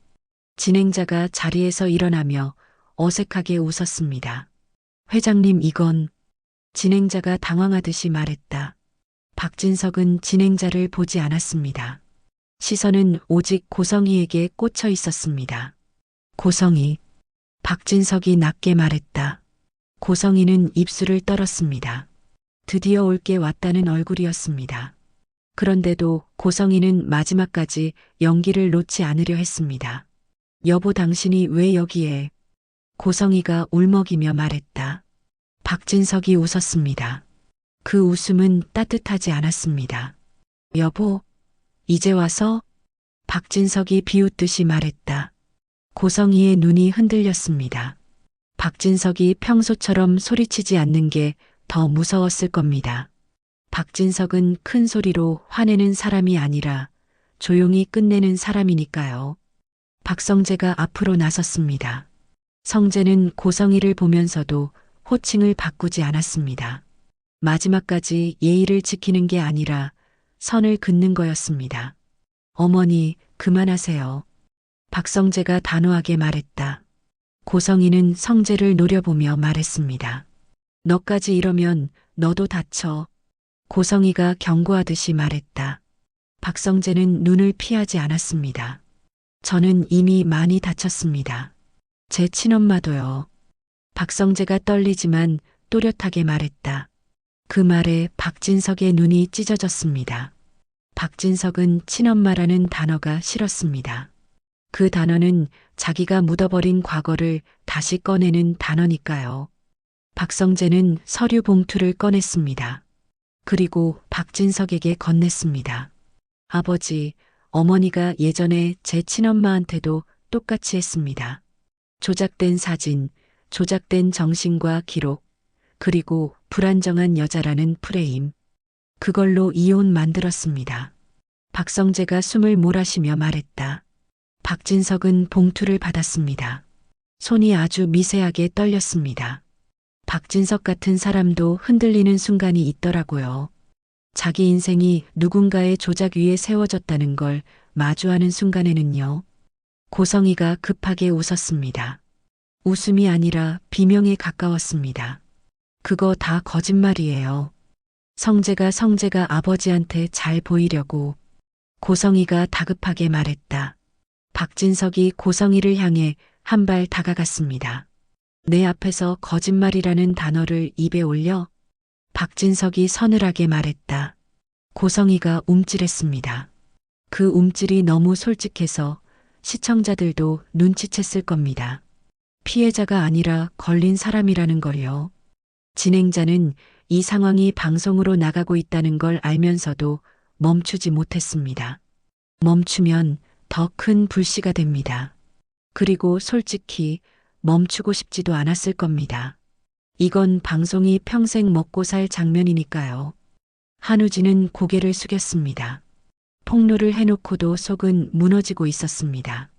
[SPEAKER 1] 진행자가 자리에서 일어나며 어색하게 웃었습니다. 회장님 이건... 진행자가 당황하듯이 말했다. 박진석은 진행자를 보지 않았습니다. 시선은 오직 고성이에게 꽂혀 있었습니다. 고성이. 박진석이 낮게 말했다. 고성이는 입술을 떨었습니다. 드디어 올 게 왔다는 얼굴이었습니다. 그런데도 고성이는 마지막까지 연기를 놓지 않으려 했습니다. 여보 당신이 왜 여기에? 고성이가 울먹이며 말했다. 박진석이 웃었습니다. 그 웃음은 따뜻하지 않았습니다. 여보, 이제 와서? 박진석이 비웃듯이 말했다. 고성이의 눈이 흔들렸습니다. 박진석이 평소처럼 소리치지 않는 게 더 무서웠을 겁니다. 박진석은 큰 소리로 화내는 사람이 아니라 조용히 끝내는 사람이니까요. 박성재가 앞으로 나섰습니다. 성재는 고성희를 보면서도 호칭을 바꾸지 않았습니다. 마지막까지 예의를 지키는 게 아니라 선을 긋는 거였습니다. 어머니, 그만하세요. 박성재가 단호하게 말했다. 고성희는 성재를 노려보며 말했습니다. 너까지 이러면 너도 다쳐. 고성희가 경고하듯이 말했다. 박성재는 눈을 피하지 않았습니다. 저는 이미 많이 다쳤습니다. 제 친엄마도요. 박성재가 떨리지만 또렷하게 말했다. 그 말에 박진석의 눈이 찢어졌습니다. 박진석은 친엄마라는 단어가 싫었습니다. 그 단어는 자기가 묻어버린 과거를 다시 꺼내는 단어니까요. 박성재는 서류 봉투를 꺼냈습니다. 그리고 박진석에게 건넸습니다. 아버지, 어머니가 예전에 제 친엄마한테도 똑같이 했습니다. 조작된 사진, 조작된 정신과 기록, 그리고 불안정한 여자라는 프레임. 그걸로 이혼 만들었습니다. 박성재가 숨을 몰아쉬며 말했다. 박진석은 봉투를 받았습니다. 손이 아주 미세하게 떨렸습니다. 박진석 같은 사람도 흔들리는 순간이 있더라고요. 자기 인생이 누군가의 조작 위에 세워졌다는 걸 마주하는 순간에는요. 고성희가 급하게 웃었습니다. 웃음이 아니라 비명에 가까웠습니다. 그거 다 거짓말이에요. 성재가 아버지한테 잘 보이려고. 고성희가 다급하게 말했다. 박진석이 고성희를 향해 한 발 다가갔습니다. 내 앞에서 거짓말이라는 단어를 입에 올려? 박진석이 서늘하게 말했다. 고성희가 움찔했습니다. 그 움찔이 너무 솔직해서 시청자들도 눈치챘을 겁니다. 피해자가 아니라 걸린 사람이라는 걸요. 진행자는 이 상황이 방송으로 나가고 있다는 걸 알면서도 멈추지 못했습니다. 멈추면 더 큰 불씨가 됩니다. 그리고 솔직히 멈추고 싶지도 않았을 겁니다. 이건 방송이 평생 먹고 살 장면이니까요. 한우진은 고개를 숙였습니다. 폭로를 해놓고도 속은 무너지고 있었습니다.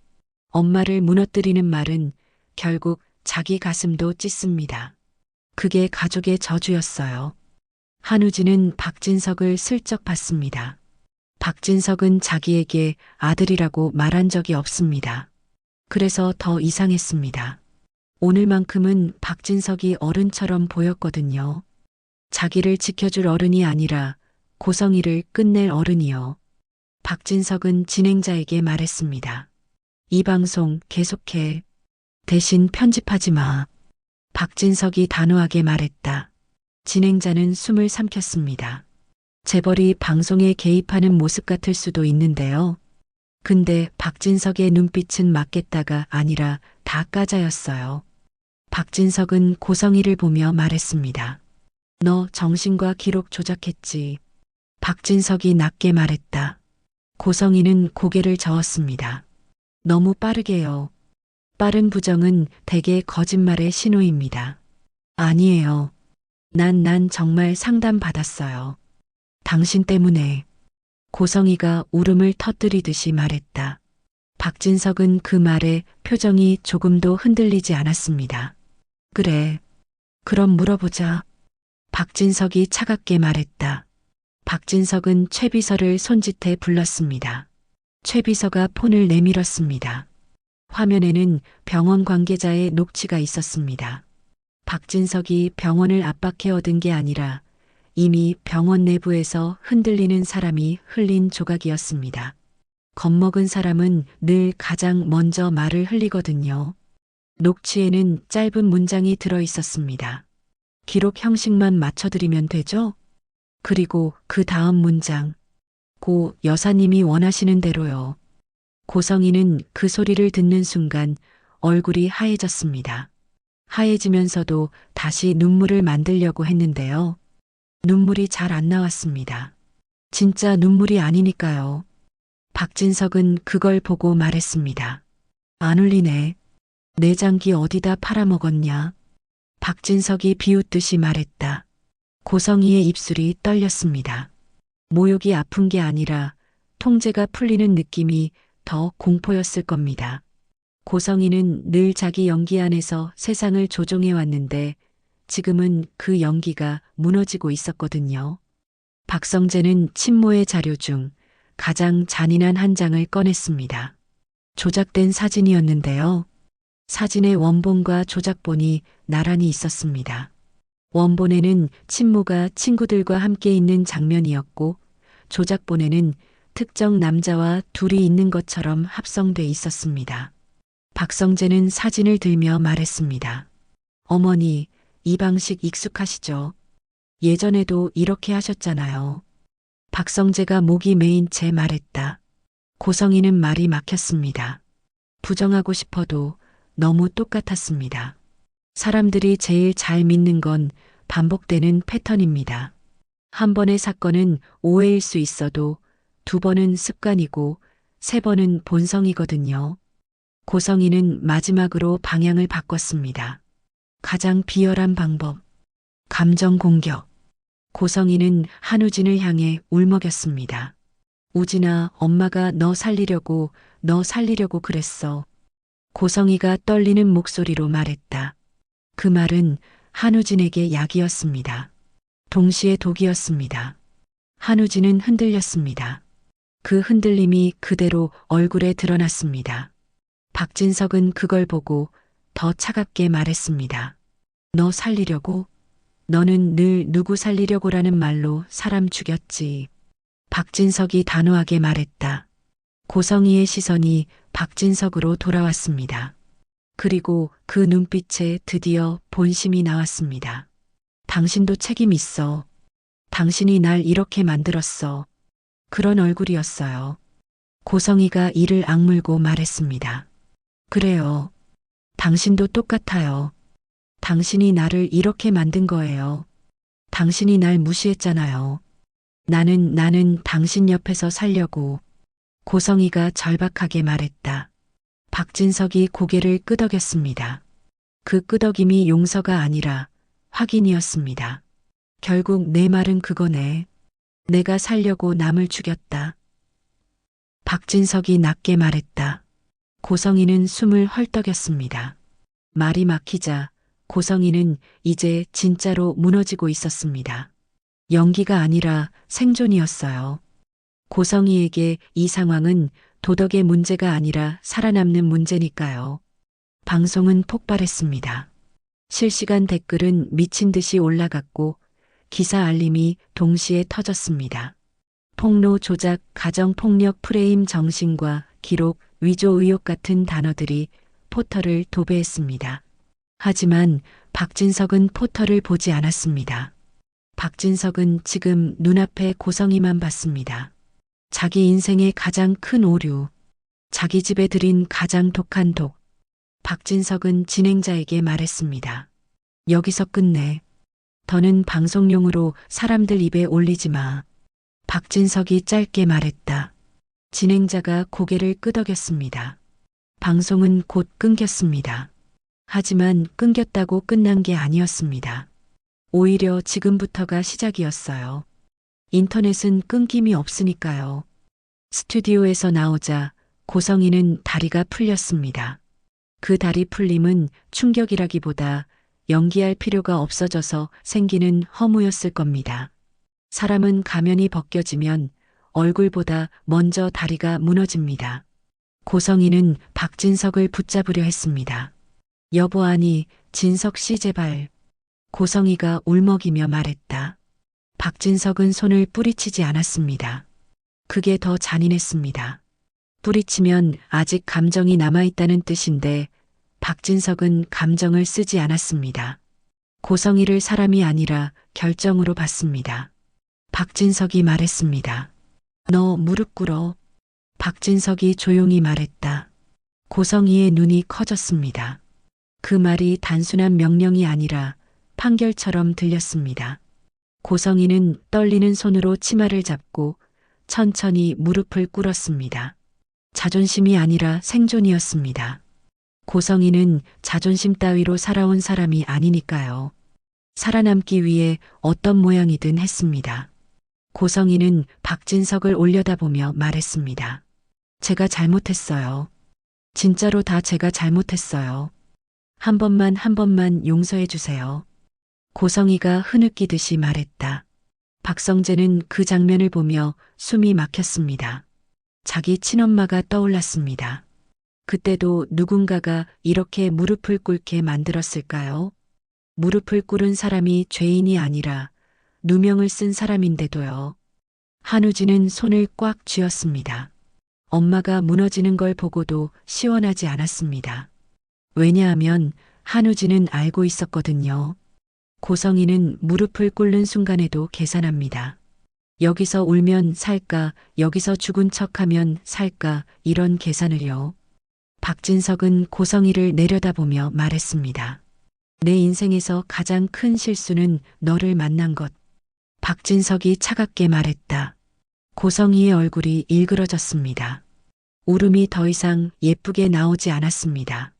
[SPEAKER 1] 엄마를 무너뜨리는 말은 결국 자기 가슴도 찢습니다. 그게 가족의 저주였어요. 한우진은 박진석을 슬쩍 봤습니다. 박진석은 자기에게 아들이라고 말한 적이 없습니다. 그래서 더 이상했습니다. 오늘만큼은 박진석이 어른처럼 보였거든요. 자기를 지켜줄 어른이 아니라 고성희를 끝낼 어른이요. 박진석은 진행자에게 말했습니다. 이 방송 계속해. 대신 편집하지 마. 박진석이 단호하게 말했다. 진행자는 숨을 삼켰습니다. 재벌이 방송에 개입하는 모습 같을 수도 있는데요. 근데 박진석의 눈빛은 맞겠다가 아니라 다 까자였어요. 박진석은 고성희를 보며 말했습니다. 너 정신과 기록 조작했지. 박진석이 낮게 말했다. 고성희는 고개를 저었습니다. 너무 빠르게요. 빠른 부정은 대개 거짓말의 신호입니다. 아니에요. 난 정말 상담받았어요. 당신 때문에. 고성희가 울음을 터뜨리듯이 말했다. 박진석은 그 말에 표정이 조금도 흔들리지 않았습니다. 그래. 그럼 물어보자. 박진석이 차갑게 말했다. 박진석은 최비서를 손짓해 불렀습니다. 최비서가 폰을 내밀었습니다. 화면에는 병원 관계자의 녹취가 있었습니다. 박진석이 병원을 압박해 얻은 게 아니라 이미 병원 내부에서 흔들리는 사람이 흘린 조각이었습니다. 겁먹은 사람은 늘 가장 먼저 말을 흘리거든요. 녹취에는 짧은 문장이 들어 있었습니다. 기록 형식만 맞춰드리면 되죠? 그리고 그 다음 문장. 고 여사님이 원하시는 대로요. 고성희는 그 소리를 듣는 순간 얼굴이 하얘졌습니다. 하얘지면서도 다시 눈물을 만들려고 했는데요. 눈물이 잘 안 나왔습니다. 진짜 눈물이 아니니까요. 박진석은 그걸 보고 말했습니다. 안 울리네. 내장기 어디다 팔아먹었냐? 박진석이 비웃듯이 말했다. 고성희의 입술이 떨렸습니다. 모욕이 아픈 게 아니라 통제가 풀리는 느낌이 더 공포였을 겁니다. 고성이는 늘 자기 연기 안에서 세상을 조종해 왔는데 지금은 그 연기가 무너지고 있었거든요. 박성재는 친모의 자료 중 가장 잔인한 한 장을 꺼냈습니다. 조작된 사진이었는데요. 사진의 원본과 조작본이 나란히 있었습니다. 원본에는 친모가 친구들과 함께 있는 장면이었고 조작본에는 특정 남자와 둘이 있는 것처럼 합성돼 있었습니다. 박성재는 사진을 들며 말했습니다. 어머니, 이 방식 익숙하시죠? 예전에도 이렇게 하셨잖아요. 박성재가 목이 메인 채 말했다. 고성이는 말이 막혔습니다. 부정하고 싶어도 너무 똑같았습니다. 사람들이 제일 잘 믿는 건 반복되는 패턴입니다. 한 번의 사건은 오해일 수 있어도 두 번은 습관이고 세 번은 본성이거든요. 고성이는 마지막으로 방향을 바꿨습니다. 가장 비열한 방법, 감정 공격. 고성이는 한우진을 향해 울먹였습니다. 우진아, 엄마가 너 살리려고 그랬어. 고성이가 떨리는 목소리로 말했다. 그 말은 한우진에게 약이었습니다. 동시에 독이었습니다. 한우진은 흔들렸습니다. 그 흔들림이 그대로 얼굴에 드러났습니다. 박진석은 그걸 보고 더 차갑게 말했습니다. 너 살리려고? 너는 늘 누구 살리려고라는 말로 사람 죽였지. 박진석이 단호하게 말했다. 고성이의 시선이 박진석으로 돌아왔습니다. 그리고 그 눈빛에 드디어 본심이 나왔습니다. 당신도 책임 있어. 당신이 날 이렇게 만들었어. 그런 얼굴이었어요. 고성이가 이를 악물고 말했습니다. 그래요. 당신도 똑같아요. 당신이 나를 이렇게 만든 거예요. 당신이 날 무시했잖아요. 나는 당신 옆에서 살려고. 고성이가 절박하게 말했다. 박진석이 고개를 끄덕였습니다. 그 끄덕임이 용서가 아니라 확인이었습니다. 결국 내 말은 그거네. 내가 살려고 남을 죽였다. 박진석이 낮게 말했다. 고성이는 숨을 헐떡였습니다. 말이 막히자 고성이는 이제 진짜로 무너지고 있었습니다. 연기가 아니라 생존이었어요. 고성이에게 이 상황은 도덕의 문제가 아니라 살아남는 문제니까요. 방송은 폭발했습니다. 실시간 댓글은 미친 듯이 올라갔고 기사 알림이 동시에 터졌습니다. 폭로 조작, 가정폭력 프레임 정신과 기록, 위조 의혹 같은 단어들이 포털을 도배했습니다. 하지만 박진석은 포털을 보지 않았습니다. 박진석은 지금 눈앞에 고성이만 봤습니다. 자기 인생의 가장 큰 오류, 자기 집에 들인 가장 독한 독. 박진석은 진행자에게 말했습니다. 여기서 끝내. 더는 방송용으로 사람들 입에 올리지 마. 박진석이 짧게 말했다. 진행자가 고개를 끄덕였습니다. 방송은 곧 끊겼습니다. 하지만 끊겼다고 끝난 게 아니었습니다. 오히려 지금부터가 시작이었어요. 인터넷은 끊김이 없으니까요. 스튜디오에서 나오자 고성이는 다리가 풀렸습니다. 그 다리 풀림은 충격이라기보다 연기할 필요가 없어져서 생기는 허무였을 겁니다. 사람은 가면이 벗겨지면 얼굴보다 먼저 다리가 무너집니다. 고성이는 박진석을 붙잡으려 했습니다. 여보 아니, 진석 씨 제발. 고성이가 울먹이며 말했다. 박진석은 손을 뿌리치지 않았습니다. 그게 더 잔인했습니다. 뿌리치면 아직 감정이 남아있다는 뜻인데 박진석은 감정을 쓰지 않았습니다. 고성이를 사람이 아니라 결정으로 봤습니다. 박진석이 말했습니다. 너 무릎 꿇어. 박진석이 조용히 말했다. 고성이의 눈이 커졌습니다. 그 말이 단순한 명령이 아니라 판결처럼 들렸습니다. 고성이는 떨리는 손으로 치마를 잡고 천천히 무릎을 꿇었습니다. 자존심이 아니라 생존이었습니다. 고성이는 자존심 따위로 살아온 사람이 아니니까요. 살아남기 위해 어떤 모양이든 했습니다. 고성이는 박진석을 올려다보며 말했습니다. 제가 잘못했어요. 진짜로 다 제가 잘못했어요. 한 번만 용서해 주세요. 고성이가 흐느끼듯이 말했다. 박성재는 그 장면을 보며 숨이 막혔습니다. 자기 친엄마가 떠올랐습니다. 그때도 누군가가 이렇게 무릎을 꿇게 만들었을까요? 무릎을 꿇은 사람이 죄인이 아니라 누명을 쓴 사람인데도요. 한우진은 손을 꽉 쥐었습니다. 엄마가 무너지는 걸 보고도 시원하지 않았습니다. 왜냐하면 한우진은 알고 있었거든요. 고성이는 무릎을 꿇는 순간에도 계산합니다. 여기서 울면 살까, 여기서 죽은 척하면 살까, 이런 계산을요. 박진석은 고성이를 내려다보며 말했습니다. 내 인생에서 가장 큰 실수는 너를 만난 것. 박진석이 차갑게 말했다. 고성이의 얼굴이 일그러졌습니다. 울음이 더 이상 예쁘게 나오지 않았습니다.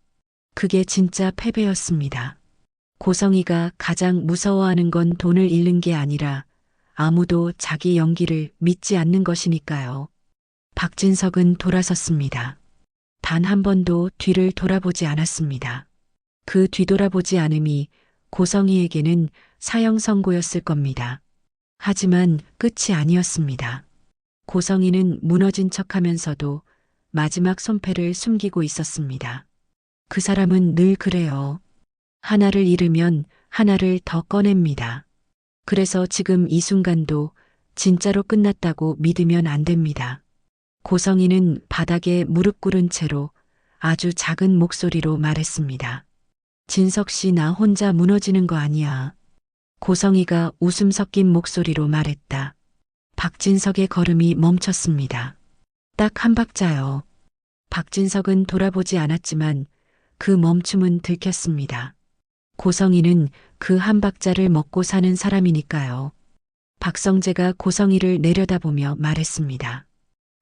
[SPEAKER 1] 그게 진짜 패배였습니다. 고성이가 가장 무서워하는 건 돈을 잃는 게 아니라 아무도 자기 연기를 믿지 않는 것이니까요. 박진석은 돌아섰습니다. 단 한 번도 뒤를 돌아보지 않았습니다. 그 뒤돌아보지 않음이 고성이에게는 사형 선고였을 겁니다. 하지만 끝이 아니었습니다. 고성이는 무너진 척하면서도 마지막 손패를 숨기고 있었습니다. 그 사람은 늘 그래요. 하나를 잃으면 하나를 더 꺼냅니다. 그래서 지금 이 순간도 진짜로 끝났다고 믿으면 안 됩니다. 고성이는 바닥에 무릎 꿇은 채로 아주 작은 목소리로 말했습니다. 진석 씨, 나 혼자 무너지는 거 아니야. 고성이가 웃음 섞인 목소리로 말했다. 박진석의 걸음이 멈췄습니다. 딱 한 박자요. 박진석은 돌아보지 않았지만 그 멈춤은 들켰습니다. 고성이는 그 한 박자를 먹고 사는 사람이니까요. 박성재가 고성이를 내려다보며 말했습니다.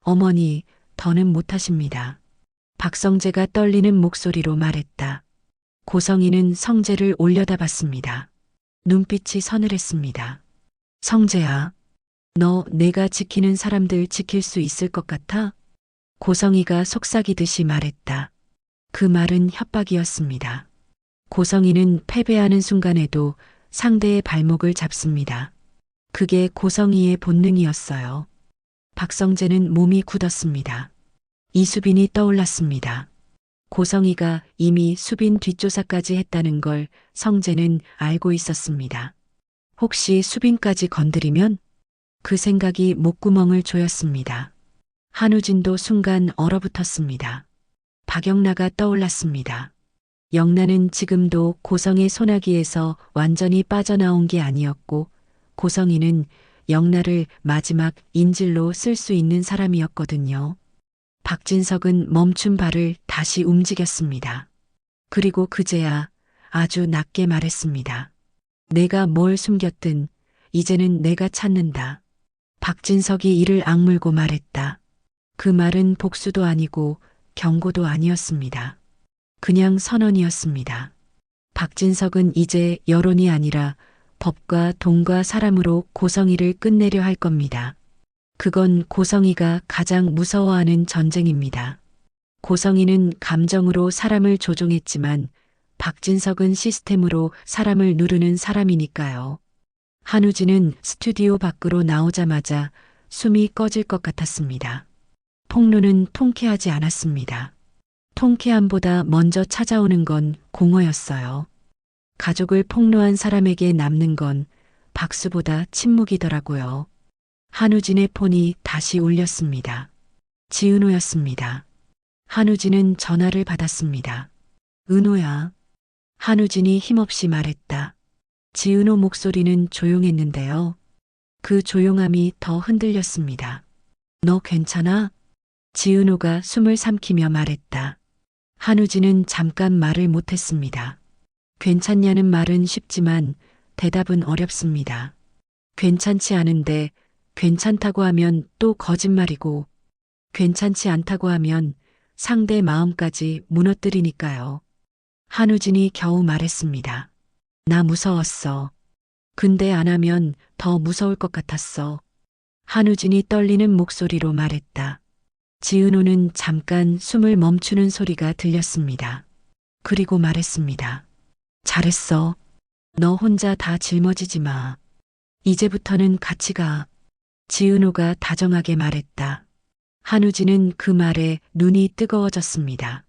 [SPEAKER 1] 어머니, 더는 못하십니다. 박성재가 떨리는 목소리로 말했다. 고성이는 성재를 올려다봤습니다. 눈빛이 서늘했습니다. 성재야, 너 내가 지키는 사람들 지킬 수 있을 것 같아? 고성이가 속삭이듯이 말했다. 그 말은 협박이었습니다. 고성이는 패배하는 순간에도 상대의 발목을 잡습니다. 그게 고성이의 본능이었어요. 박성재는 몸이 굳었습니다. 이수빈이 떠올랐습니다. 고성이가 이미 수빈 뒷조사까지 했다는 걸 성재는 알고 있었습니다. 혹시 수빈까지 건드리면? 그 생각이 목구멍을 조였습니다. 한우진도 순간 얼어붙었습니다. 박영라가 떠올랐습니다. 영란은 지금도 고성의 소나기에서 완전히 빠져나온 게 아니었고 고성이는 영란을 마지막 인질로 쓸 수 있는 사람이었거든요. 박진석은 멈춘 발을 다시 움직였습니다. 그리고 그제야 아주 낮게 말했습니다. 내가 뭘 숨겼든 이제는 내가 찾는다. 박진석이 이를 악물고 말했다. 그 말은 복수도 아니고 경고도 아니었습니다. 그냥 선언이었습니다. 박진석은 이제 여론이 아니라 법과 돈과 사람으로 고성이를 끝내려 할 겁니다. 그건 고성이가 가장 무서워하는 전쟁입니다. 고성이는 감정으로 사람을 조종했지만 박진석은 시스템으로 사람을 누르는 사람이니까요. 한우진은 스튜디오 밖으로 나오자마자 숨이 꺼질 것 같았습니다. 폭로는 통쾌하지 않았습니다. 통쾌함보다 먼저 찾아오는 건 공허였어요. 가족을 폭로한 사람에게 남는 건 박수보다 침묵이더라고요. 한우진의 폰이 다시 울렸습니다. 지은호였습니다. 한우진은 전화를 받았습니다. 은호야. 한우진이 힘없이 말했다. 지은호 목소리는 조용했는데요. 그 조용함이 더 흔들렸습니다. 너 괜찮아? 지은호가 숨을 삼키며 말했다. 한우진은 잠깐 말을 못했습니다. 괜찮냐는 말은 쉽지만 대답은 어렵습니다. 괜찮지 않은데 괜찮다고 하면 또 거짓말이고 괜찮지 않다고 하면 상대 마음까지 무너뜨리니까요. 한우진이 겨우 말했습니다. 나 무서웠어. 근데 안 하면 더 무서울 것 같았어. 한우진이 떨리는 목소리로 말했다. 지은호는 잠깐 숨을 멈추는 소리가 들렸습니다. 그리고 말했습니다. 잘했어. 너 혼자 다 짊어지지 마. 이제부터는 같이 가. 지은호가 다정하게 말했다. 한우진은 그 말에 눈이 뜨거워졌습니다.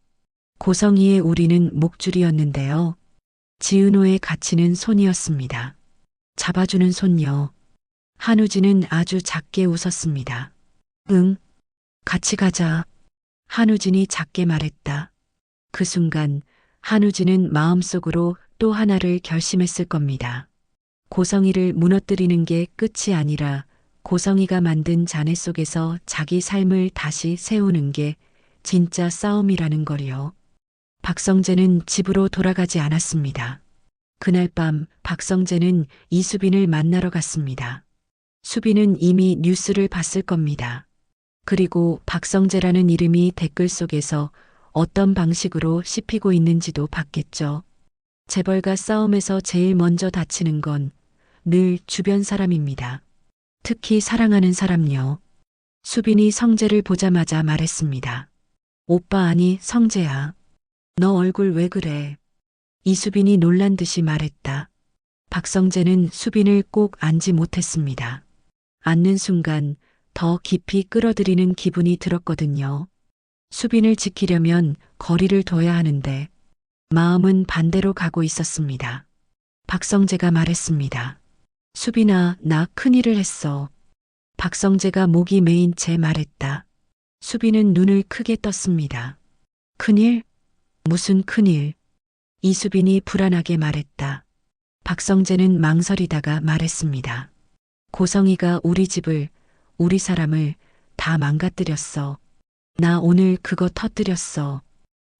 [SPEAKER 1] 고성이의 우리는 목줄이었는데요. 지은호의 가치는 손이었습니다. 잡아주는 손요. 한우진은 아주 작게 웃었습니다. 응, 같이 가자. 한우진이 작게 말했다. 그 순간 한우진은 마음속으로 또 하나를 결심했을 겁니다. 고성이를 무너뜨리는 게 끝이 아니라 고성이가 만든 잔해 속에서 자기 삶을 다시 세우는 게 진짜 싸움이라는 걸요. 박성재는 집으로 돌아가지 않았습니다. 그날 밤 박성재는 이수빈을 만나러 갔습니다. 수빈은 이미 뉴스를 봤을 겁니다. 그리고 박성재라는 이름이 댓글 속에서 어떤 방식으로 씹히고 있는지도 봤겠죠. 재벌과 싸움에서 제일 먼저 다치는 건 늘 주변 사람입니다. 특히 사랑하는 사람요. 수빈이 성재를 보자마자 말했습니다. 오빠 아니 성재야. 너 얼굴 왜 그래? 이수빈이 놀란 듯이 말했다. 박성재는 수빈을 꼭 안지 못했습니다. 앉는 순간 더 깊이 끌어들이는 기분이 들었거든요. 수빈을 지키려면 거리를 둬야 하는데 마음은 반대로 가고 있었습니다. 박성재가 말했습니다. 수빈아, 나 큰일을 했어. 박성재가 목이 메인 채 말했다. 수빈은 눈을 크게 떴습니다. 큰일? 무슨 큰일? 이수빈이 불안하게 말했다. 박성재는 망설이다가 말했습니다. 고성이가 우리 집을, 우리 사람을 다 망가뜨렸어. 나 오늘 그거 터뜨렸어.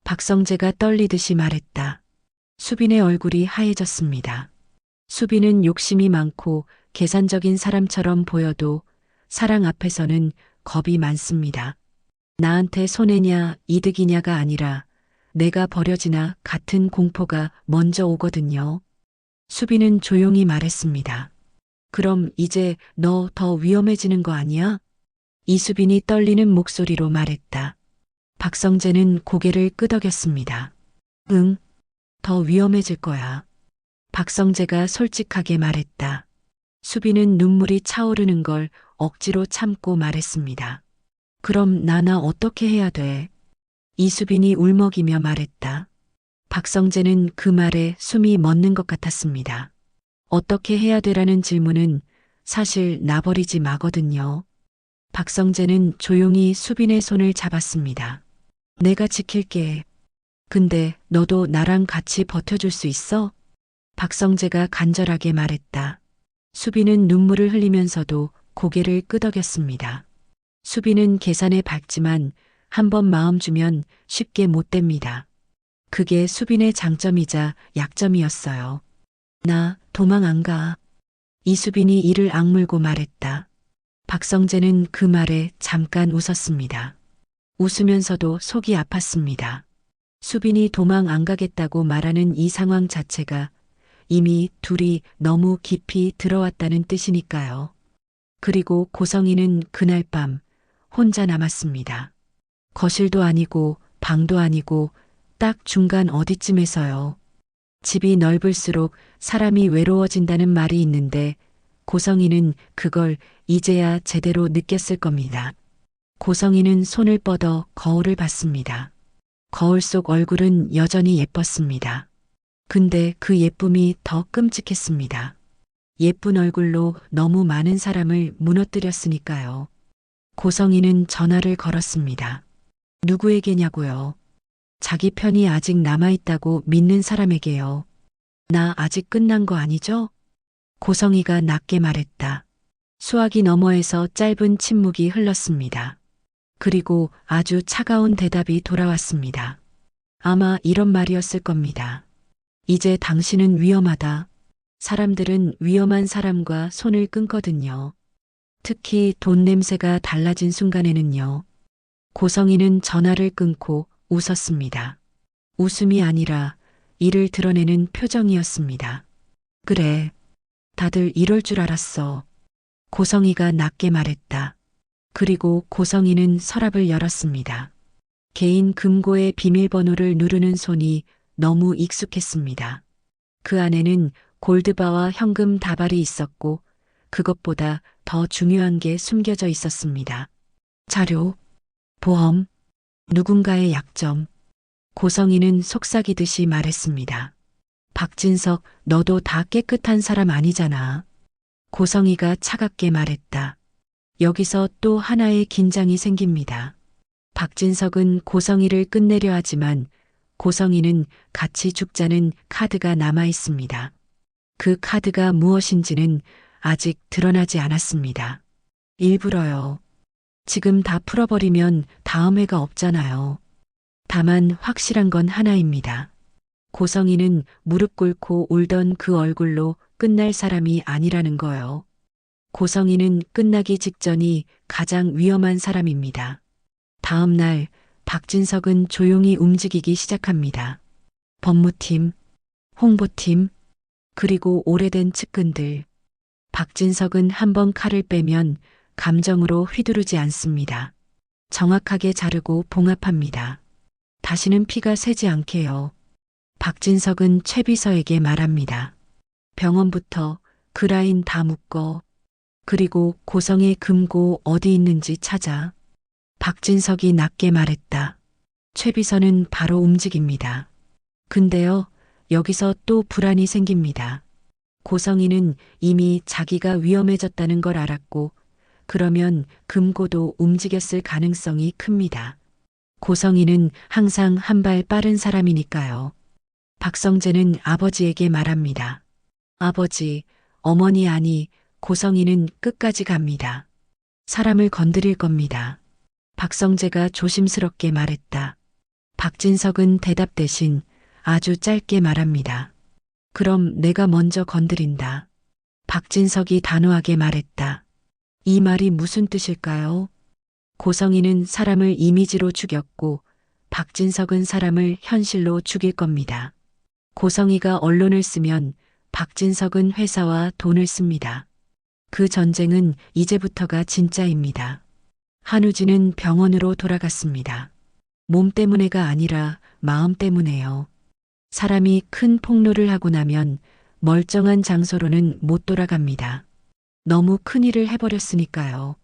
[SPEAKER 1] 박성재가 떨리듯이 말했다. 수빈의 얼굴이 하얘졌습니다. 수빈은 욕심이 많고 계산적인 사람처럼 보여도 사랑 앞에서는 겁이 많습니다. 나한테 손해냐 이득이냐가 아니라 내가 버려지나 같은 공포가 먼저 오거든요. 수빈은 조용히 말했습니다. 그럼 이제 너 더 위험해지는 거 아니야? 이수빈이 떨리는 목소리로 말했다. 박성재는 고개를 끄덕였습니다. 응, 더 위험해질 거야. 박성재가 솔직하게 말했다. 수빈은 눈물이 차오르는 걸 억지로 참고 말했습니다. 그럼 나나 어떻게 해야 돼? 이수빈이 울먹이며 말했다. 박성재는 그 말에 숨이 멎는 것 같았습니다. 어떻게 해야 되라는 질문은 사실 나버리지 마거든요. 박성재는 조용히 수빈의 손을 잡았습니다. 내가 지킬게. 근데 너도 나랑 같이 버텨줄 수 있어? 박성재가 간절하게 말했다. 수빈은 눈물을 흘리면서도 고개를 끄덕였습니다. 수빈은 계산에 밝지만 한번 마음 주면 쉽게 못 됩니다. 그게 수빈의 장점이자 약점이었어요. 나 도망 안 가. 이수빈이 이를 악물고 말했다. 박성재는 그 말에 잠깐 웃었습니다. 웃으면서도 속이 아팠습니다. 수빈이 도망 안 가겠다고 말하는 이 상황 자체가 이미 둘이 너무 깊이 들어왔다는 뜻이니까요. 그리고 고성이는 그날 밤 혼자 남았습니다. 거실도 아니고 방도 아니고 딱 중간 어디쯤에서요. 집이 넓을수록 사람이 외로워진다는 말이 있는데 고성이는 그걸 이제야 제대로 느꼈을 겁니다. 고성이는 손을 뻗어 거울을 봤습니다. 거울 속 얼굴은 여전히 예뻤습니다. 근데 그 예쁨이 더 끔찍했습니다. 예쁜 얼굴로 너무 많은 사람을 무너뜨렸으니까요. 고성이는 전화를 걸었습니다. 누구에게냐고요? 자기 편이 아직 남아있다고 믿는 사람에게요. 나 아직 끝난 거 아니죠? 고성이가 낮게 말했다. 수화기 너머에서 짧은 침묵이 흘렀습니다. 그리고 아주 차가운 대답이 돌아왔습니다. 아마 이런 말이었을 겁니다. 이제 당신은 위험하다. 사람들은 위험한 사람과 손을 끊거든요. 특히 돈 냄새가 달라진 순간에는요. 고성이는 전화를 끊고 웃었습니다. 웃음이 아니라 이를 드러내는 표정이었습니다. 그래, 다들 이럴 줄 알았어. 고성이가 낮게 말했다. 그리고 고성이는 서랍을 열었습니다. 개인 금고의 비밀번호를 누르는 손이 너무 익숙했습니다. 그 안에는 골드바와 현금 다발이 있었고 그것보다 더 중요한 게 숨겨져 있었습니다. 자료, 보험, 누군가의 약점. 고성이는 속삭이듯이 말했습니다. 박진석, 너도 다 깨끗한 사람 아니잖아. 고성이가 차갑게 말했다. 여기서 또 하나의 긴장이 생깁니다. 박진석은 고성이를 끝내려 하지만 고성이는 같이 죽자는 카드가 남아 있습니다. 그 카드가 무엇인지는 아직 드러나지 않았습니다. 일부러요. 지금 다 풀어버리면 다음 회가 없잖아요. 다만 확실한 건 하나입니다. 고성이는 무릎 꿇고 울던 그 얼굴로 끝날 사람이 아니라는 거요. 고성이는 끝나기 직전이 가장 위험한 사람입니다. 다음 날 박진석은 조용히 움직이기 시작합니다. 법무팀, 홍보팀, 그리고 오래된 측근들. 박진석은 한번 칼을 빼면 감정으로 휘두르지 않습니다. 정확하게 자르고 봉합합니다. 다시는 피가 새지 않게요. 박진석은 최 비서에게 말합니다. 병원부터 그 라인 다 묶어. 그리고 고성의 금고 어디 있는지 찾아. 박진석이 낮게 말했다. 최 비서는 바로 움직입니다. 근데요, 여기서 또 불안이 생깁니다. 고성이는 이미 자기가 위험해졌다는 걸 알았고, 그러면 금고도 움직였을 가능성이 큽니다. 고성이는 항상 한 발 빠른 사람이니까요. 박성재는 아버지에게 말합니다. 아버지, 어머니 아니, 고성이는 끝까지 갑니다. 사람을 건드릴 겁니다. 박성재가 조심스럽게 말했다. 박진석은 대답 대신 아주 짧게 말합니다. 그럼 내가 먼저 건드린다. 박진석이 단호하게 말했다. 이 말이 무슨 뜻일까요? 고성이는 사람을 이미지로 죽였고 박진석은 사람을 현실로 죽일 겁니다. 고성이가 언론을 쓰면 박진석은 회사와 돈을 씁니다. 그 전쟁은 이제부터가 진짜입니다. 한우진은 병원으로 돌아갔습니다. 몸 때문에가 아니라 마음 때문에요. 사람이 큰 폭로를 하고 나면 멀쩡한 장소로는 못 돌아갑니다. 너무 큰일을 해버렸으니까요.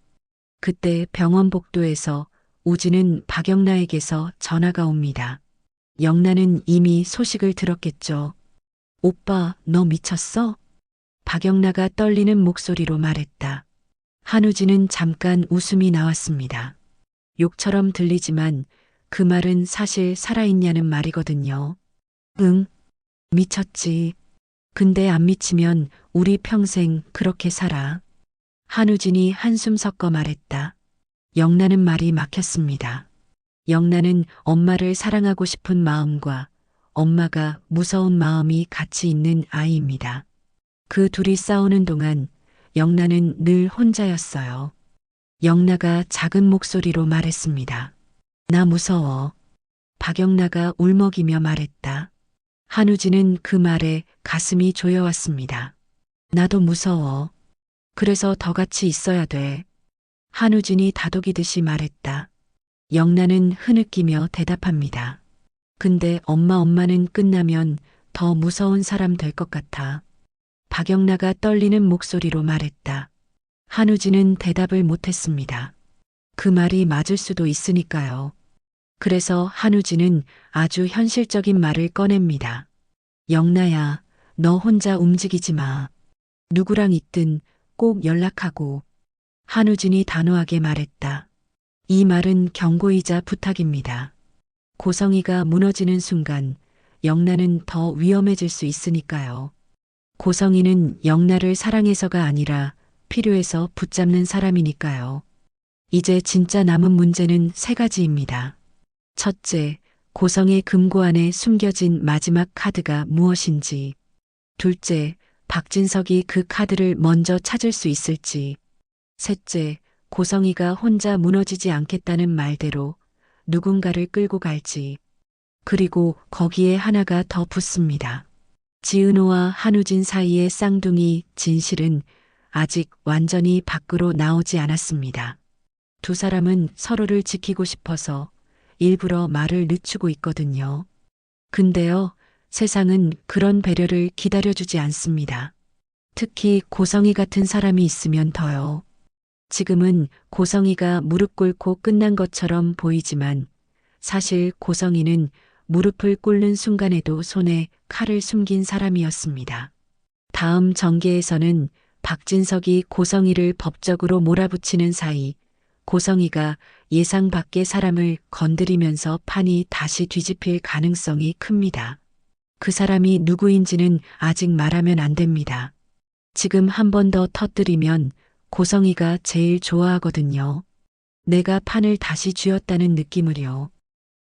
[SPEAKER 1] 그때 병원 복도에서 우진은 박영나에게서 전화가 옵니다. 영나는 이미 소식을 들었겠죠. 오빠, 너 미쳤어? 박영나가 떨리는 목소리로 말했다. 한우진은 잠깐 웃음이 나왔습니다. 욕처럼 들리지만 그 말은 사실 살아있냐는 말이거든요. 응, 미쳤지. 근데 안 미치면 우리 평생 그렇게 살아. 한우진이 한숨 섞어 말했다. 영나는 말이 막혔습니다. 영나는 엄마를 사랑하고 싶은 마음과 엄마가 무서운 마음이 같이 있는 아이입니다. 그 둘이 싸우는 동안 영나는 늘 혼자였어요. 영나가 작은 목소리로 말했습니다. 나 무서워. 박영나가 울먹이며 말했다. 한우진은 그 말에 가슴이 조여왔습니다. 나도 무서워. 그래서 더 같이 있어야 돼. 한우진이 다독이듯이 말했다. 영나는 흐느끼며 대답합니다. 근데 엄마는 끝나면 더 무서운 사람 될 것 같아. 박영나가 떨리는 목소리로 말했다. 한우진은 대답을 못했습니다. 그 말이 맞을 수도 있으니까요. 그래서 한우진은 아주 현실적인 말을 꺼냅니다. 영나야, 너 혼자 움직이지 마. 누구랑 있든 꼭 연락하고. 한우진이 단호하게 말했다. 이 말은 경고이자 부탁입니다. 고성이가 무너지는 순간 영나는 더 위험해질 수 있으니까요. 고성이는 영나를 사랑해서가 아니라 필요해서 붙잡는 사람이니까요. 이제 진짜 남은 문제는 세 가지입니다. 첫째, 고성의 금고 안에 숨겨진 마지막 카드가 무엇인지. 둘째, 박진석이 그 카드를 먼저 찾을 수 있을지. 셋째, 고성이가 혼자 무너지지 않겠다는 말대로 누군가를 끌고 갈지. 그리고 거기에 하나가 더 붙습니다. 지은호와 한우진 사이의 쌍둥이 진실은 아직 완전히 밖으로 나오지 않았습니다. 두 사람은 서로를 지키고 싶어서 일부러 말을 늦추고 있거든요. 근데요, 세상은 그런 배려를 기다려주지 않습니다. 특히 고성이 같은 사람이 있으면 더요. 지금은 고성이가 무릎 꿇고 끝난 것처럼 보이지만 사실 고성이는 무릎을 꿇는 순간에도 손에 칼을 숨긴 사람이었습니다. 다음 전개에서는 박진석이 고성이를 법적으로 몰아붙이는 사이 고성이가 예상 밖의 사람을 건드리면서 판이 다시 뒤집힐 가능성이 큽니다. 그 사람이 누구인지는 아직 말하면 안 됩니다. 지금 한 번 더 터뜨리면 고성이가 제일 좋아하거든요. 내가 판을 다시 쥐었다는 느낌을요.